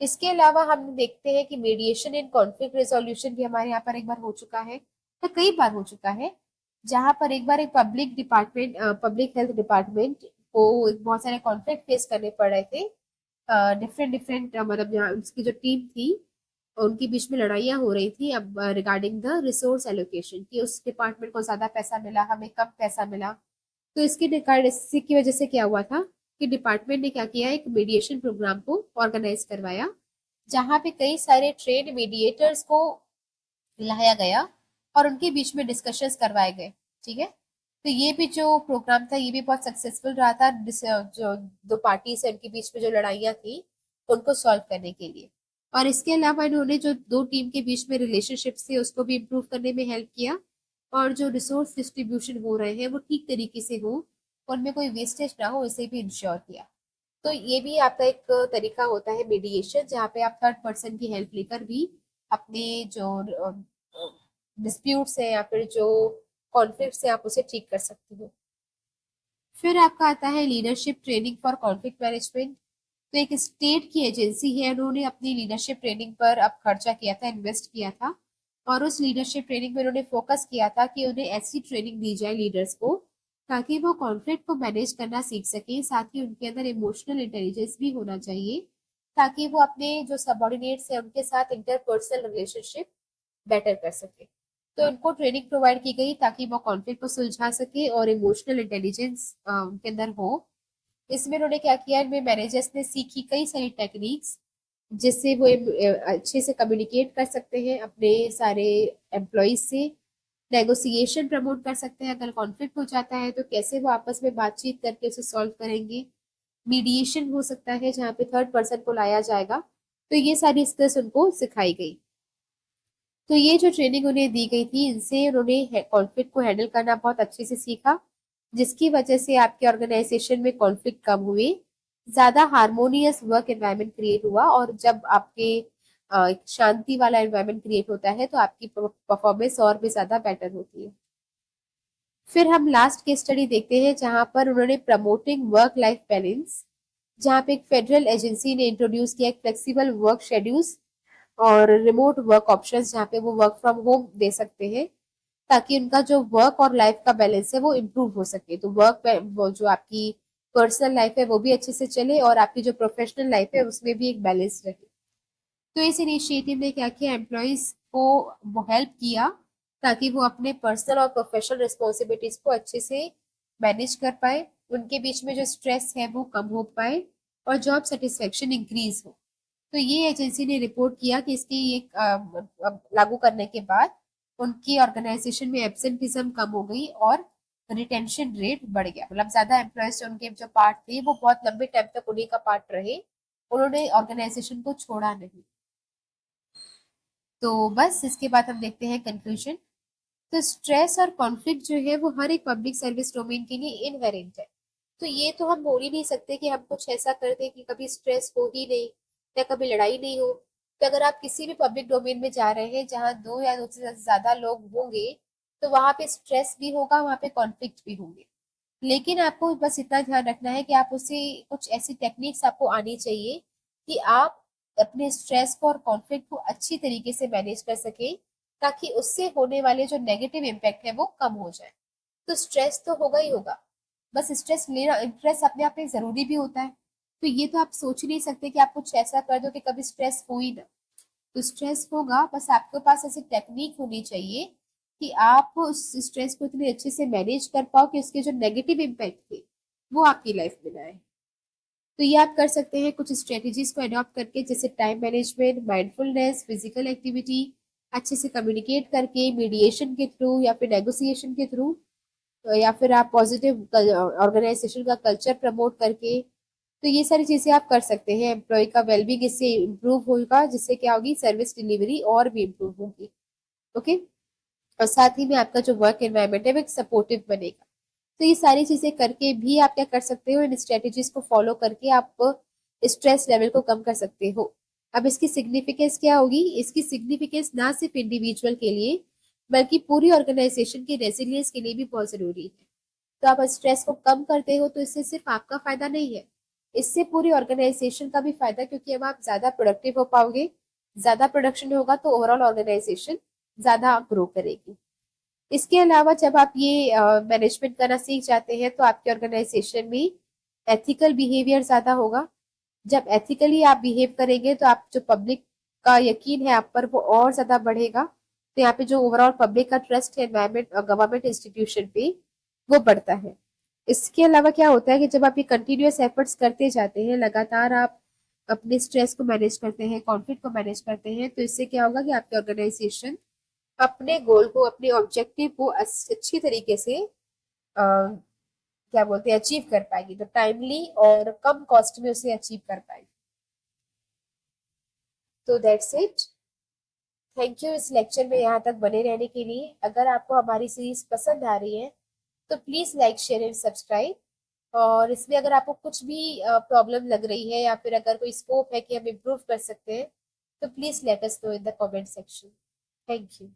इसके अलावा हम देखते हैं कि मीडिएशन एंड कॉन्फ्लिक्ट रेजोल्यूशन भी हमारे यहाँ पर एक बार हो चुका है, तो कई बार हो चुका है, जहां पर एक बार एक पब्लिक हेल्थ डिपार्टमेंट को बहुत सारे कॉन्फ्लिक्ट फेस करने पड़ रहे थे। डिफरेंट डिफरेंट मतलब जहाँ उसकी जो टीम थी उनके बीच में लड़ाइयाँ हो रही थी, अब रिगार्डिंग द रिसोर्स एलोकेशन, कि उस डिपार्टमेंट को ज्यादा पैसा मिला, हमें कम पैसा मिला। तो इसके रिगार्ड इसकी वजह से क्या हुआ था कि डिपार्टमेंट ने क्या किया, एक मीडिएशन प्रोग्राम को ऑर्गेनाइज करवाया, जहाँ पे कई सारे ट्रेड मीडिएटर्स को लाया गया और उनके बीच में डिस्कशंस करवाए गए। ठीक है, तो ये भी जो प्रोग्राम था ये भी बहुत सक्सेसफुल रहा था, जो दो पार्टीज है उनके बीच में जो लड़ाइयाँ थी उनको सॉल्व करने के लिए। और इसके अलावा इन्होंने जो दो टीम के बीच में रिलेशनशिप थे उसको भी इम्प्रूव करने में हेल्प किया, और जो रिसोर्स डिस्ट्रीब्यूशन हो रहे हैं वो ठीक तरीके से हो, उनमें कोई वेस्टेज ना हो, इसे भी इंश्योर किया। तो ये भी आपका एक तरीका होता है मीडिएशन, जहाँ पे आप थर्ड पर्सन की हेल्प लेकर भी अपने जो डिस्प्यूट्स है या फिर जो कॉन्फ्लिक्ट्स है आप उसे ठीक कर सकते हो। फिर आपका आता है leadership training for conflict management. तो एक स्टेट की एजेंसी है, उन्होंने अपनी लीडरशिप ट्रेनिंग पर अब खर्चा किया था, इन्वेस्ट किया था, और उस लीडरशिप ट्रेनिंग में उन्होंने फोकस किया था कि उन्हें ऐसी ट्रेनिंग दी जाए लीडर्स को ताकि वो कॉन्फ्लिक्ट को मैनेज करना सीख सके, साथ ही उनके अंदर इमोशनल इंटेलिजेंस भी होना चाहिए ताकि वो अपने जो सबॉर्डिनेट्स हैं उनके साथ इंटरपर्सनल रिलेशनशिप बेटर कर सके। तो इनको ट्रेनिंग प्रोवाइड की गई ताकि वो कॉन्फ्लिक्ट को सुलझा सके और इमोशनल इंटेलिजेंस उनके अंदर हो। इसमें उन्होंने क्या किया, इनमें मैनेजर्स ने सीखी कई सारी टेक्निक्स जिससे वो अच्छे से कम्युनिकेट कर सकते हैं अपने सारे एम्प्लॉयज से, नेगोशिएशन प्रमोट कर सकते हैं, अगर कॉन्फ्लिक्ट हो जाता है तो कैसे वो आपस में बातचीत करके उसे सॉल्व करेंगे, मीडिएशन हो सकता है जहाँ पे थर्ड पर्सन को लाया जाएगा। तो ये सारी स्किल्स उनको सिखाई गई। तो ये जो ट्रेनिंग उन्हें दी गई थी, इनसे उन्होंने कॉन्फ्लिक्ट को हैंडल करना बहुत अच्छे से सीखा, जिसकी वजह से आपके ऑर्गेनाइजेशन में कॉन्फ्लिक्ट कम हुए, ज्यादा हार्मोनियस वर्क एनवायरनमेंट क्रिएट हुआ, और जब आपके शांति वाला एनवायरनमेंट क्रिएट होता है तो आपकी परफॉर्मेंस और भी ज्यादा बेटर होती है। फिर हम लास्ट केस स्टडी देखते हैं जहां पर उन्होंने प्रमोटिंग वर्क लाइफ बैलेंस, जहां पे एक फेडरल एजेंसी ने इंट्रोड्यूस किया एक फ्लेक्सिबल वर्क शेड्यूल्स और रिमोट वर्क ऑप्शंस जहाँ पे वो वर्क फ्रॉम होम दे सकते हैं ताकि उनका जो वर्क और लाइफ का बैलेंस है वो इम्प्रूव हो सके। तो वर्क वो जो आपकी पर्सनल लाइफ है वो भी अच्छे से चले और आपकी जो प्रोफेशनल लाइफ है उसमें भी एक बैलेंस रहे। तो इस इनिशिएटिव ने क्या किया, एम्प्लॉयज को वो हेल्प किया ताकि वो अपने पर्सनल और प्रोफेशनल रिस्पॉन्सिबिलिटीज को अच्छे से मैनेज कर पाए, उनके बीच में जो स्ट्रेस है वो कम हो पाए और जॉब सेटिस्फेक्शन इंक्रीज हो। तो ये एजेंसी ने रिपोर्ट किया कि इसके एक लागू करने के बाद उनकी ऑर्गेनाइजेशन में एब्सेंटिज्म कम हो गई और रिटेंशन रेट बढ़ गया, मतलब ज्यादा एम्प्लॉयज उनके जो पार्ट थे वो बहुत लंबे टाइम तक उन्हीं का पार्ट रहे, उन्होंने ऑर्गेनाइजेशन को छोड़ा नहीं। तो बस इसके बाद हम देखते हैं कंक्लूजन। तो स्ट्रेस और कॉन्फ्लिक्ट जो है वो हर एक पब्लिक सर्विस डोमेन के लिए इनहेरेंट है। तो ये तो हम बोल ही नहीं सकते कि हम कुछ ऐसा कर दें कि कभी स्ट्रेस हो ही नहीं या कभी लड़ाई नहीं हो। तो अगर आप किसी भी पब्लिक डोमेन में जा रहे हैं जहाँ दो या दो से ज्यादा लोग होंगे तो वहां पे स्ट्रेस भी होगा, वहां पे कॉन्फ्लिक्ट भी होंगे। लेकिन आपको बस इतना ध्यान रखना है कि आप उसे कुछ ऐसी टेक्निक्स आपको आनी चाहिए कि आप अपने स्ट्रेस को और कॉन्फ्लिक्ट को अच्छी तरीके से मैनेज कर सके ताकि उससे होने वाले जो नेगेटिव इम्पैक्ट है वो कम हो जाए। तो स्ट्रेस तो होगा ही होगा, बस स्ट्रेस लेना, स्ट्रेस अपने आप में जरूरी भी होता है। तो ये तो आप सोच ही नहीं सकते कि आप कुछ ऐसा कर दो कि कभी स्ट्रेस हो ही ना। तो स्ट्रेस होगा, बस आपके पास ऐसी टेक्निक होनी चाहिए कि आप उस स्ट्रेस को इतने अच्छे से मैनेज कर पाओ कि उसके जो नेगेटिव इम्पैक्ट थे वो आपकी लाइफ में ना आए। तो ये आप कर सकते हैं कुछ स्ट्रेटेजीज को अडॉप्ट करके, जैसे time management, mindfulness, physical activity, अच्छे से कम्युनिकेट करके, मीडिएशन के थ्रू या फिर नेगोशिएशन के थ्रू, या फिर आप पॉजिटिव ऑर्गेनाइजेशन का कल्चर प्रमोट करके। तो ये सारी चीजें आप कर सकते हैं, एम्प्लॉय का वेलबींग इससे इम्प्रूव होगा, जिससे क्या होगी, सर्विस डिलीवरी और भी इम्प्रूव होगी। ओके। और साथ ही में आपका जो वर्क एनवायरनमेंट है वो एक सपोर्टिव बनेगा। तो ये सारी चीजें करके भी आप क्या कर सकते हो, इन स्ट्रेटेजीज को फॉलो करके आप स्ट्रेस लेवल को कम कर सकते हो। अब इसकी सिग्निफिकेंस क्या होगी, इसकी सिग्निफिकेंस ना सिर्फ इंडिविजुअल के लिए बल्कि पूरी ऑर्गेनाइजेशन की रेजिलियंस के लिए भी बहुत जरूरी है। तो आप स्ट्रेस को कम करते हो तो इससे सिर्फ आपका फायदा नहीं है, इससे पूरी ऑर्गेनाइजेशन का भी फायदा, क्योंकि अब आप ज्यादा प्रोडक्टिव हो पाओगे, ज्यादा प्रोडक्शन होगा तो ओवरऑल ऑर्गेनाइजेशन ज्यादा ग्रो करेगी। इसके अलावा जब आप ये मैनेजमेंट करना सीख जाते हैं तो आपके ऑर्गेनाइजेशन में एथिकल बिहेवियर ज्यादा होगा। जब एथिकली आप बिहेव करेंगे तो आप जो पब्लिक का यकीन है आप पर वो और ज्यादा बढ़ेगा। तो यहाँ पे जो ओवरऑल पब्लिक का ट्रस्ट है एनवायरमेंट और गवर्नमेंट इंस्टीट्यूशन पे वो बढ़ता है। इसके अलावा क्या होता है कि जब आप ये कंटिन्यूअस एफर्ट्स करते जाते हैं, लगातार आप अपने स्ट्रेस को मैनेज करते हैं, कॉन्फ्लिक्ट को मैनेज करते हैं, तो इससे क्या होगा कि आपकी ऑर्गेनाइजेशन अपने गोल को, अपने ऑब्जेक्टिव को अच्छी तरीके से क्या बोलते हैं, अचीव कर पाएगी, तो टाइमली और कम कॉस्ट में उसे अचीव कर पाएगी। तो दैट्स इट। थैंक यू इस लेक्चर में यहाँ तक बने रहने के लिए। अगर आपको हमारी सीरीज पसंद आ रही है तो please like, share and subscribe. और इसमें अगर आपको कुछ भी प्रॉब्लम लग रही है या फिर अगर कोई स्कोप है कि हम इम्प्रूव कर सकते हैं तो please let us know in the comment section. Thank you.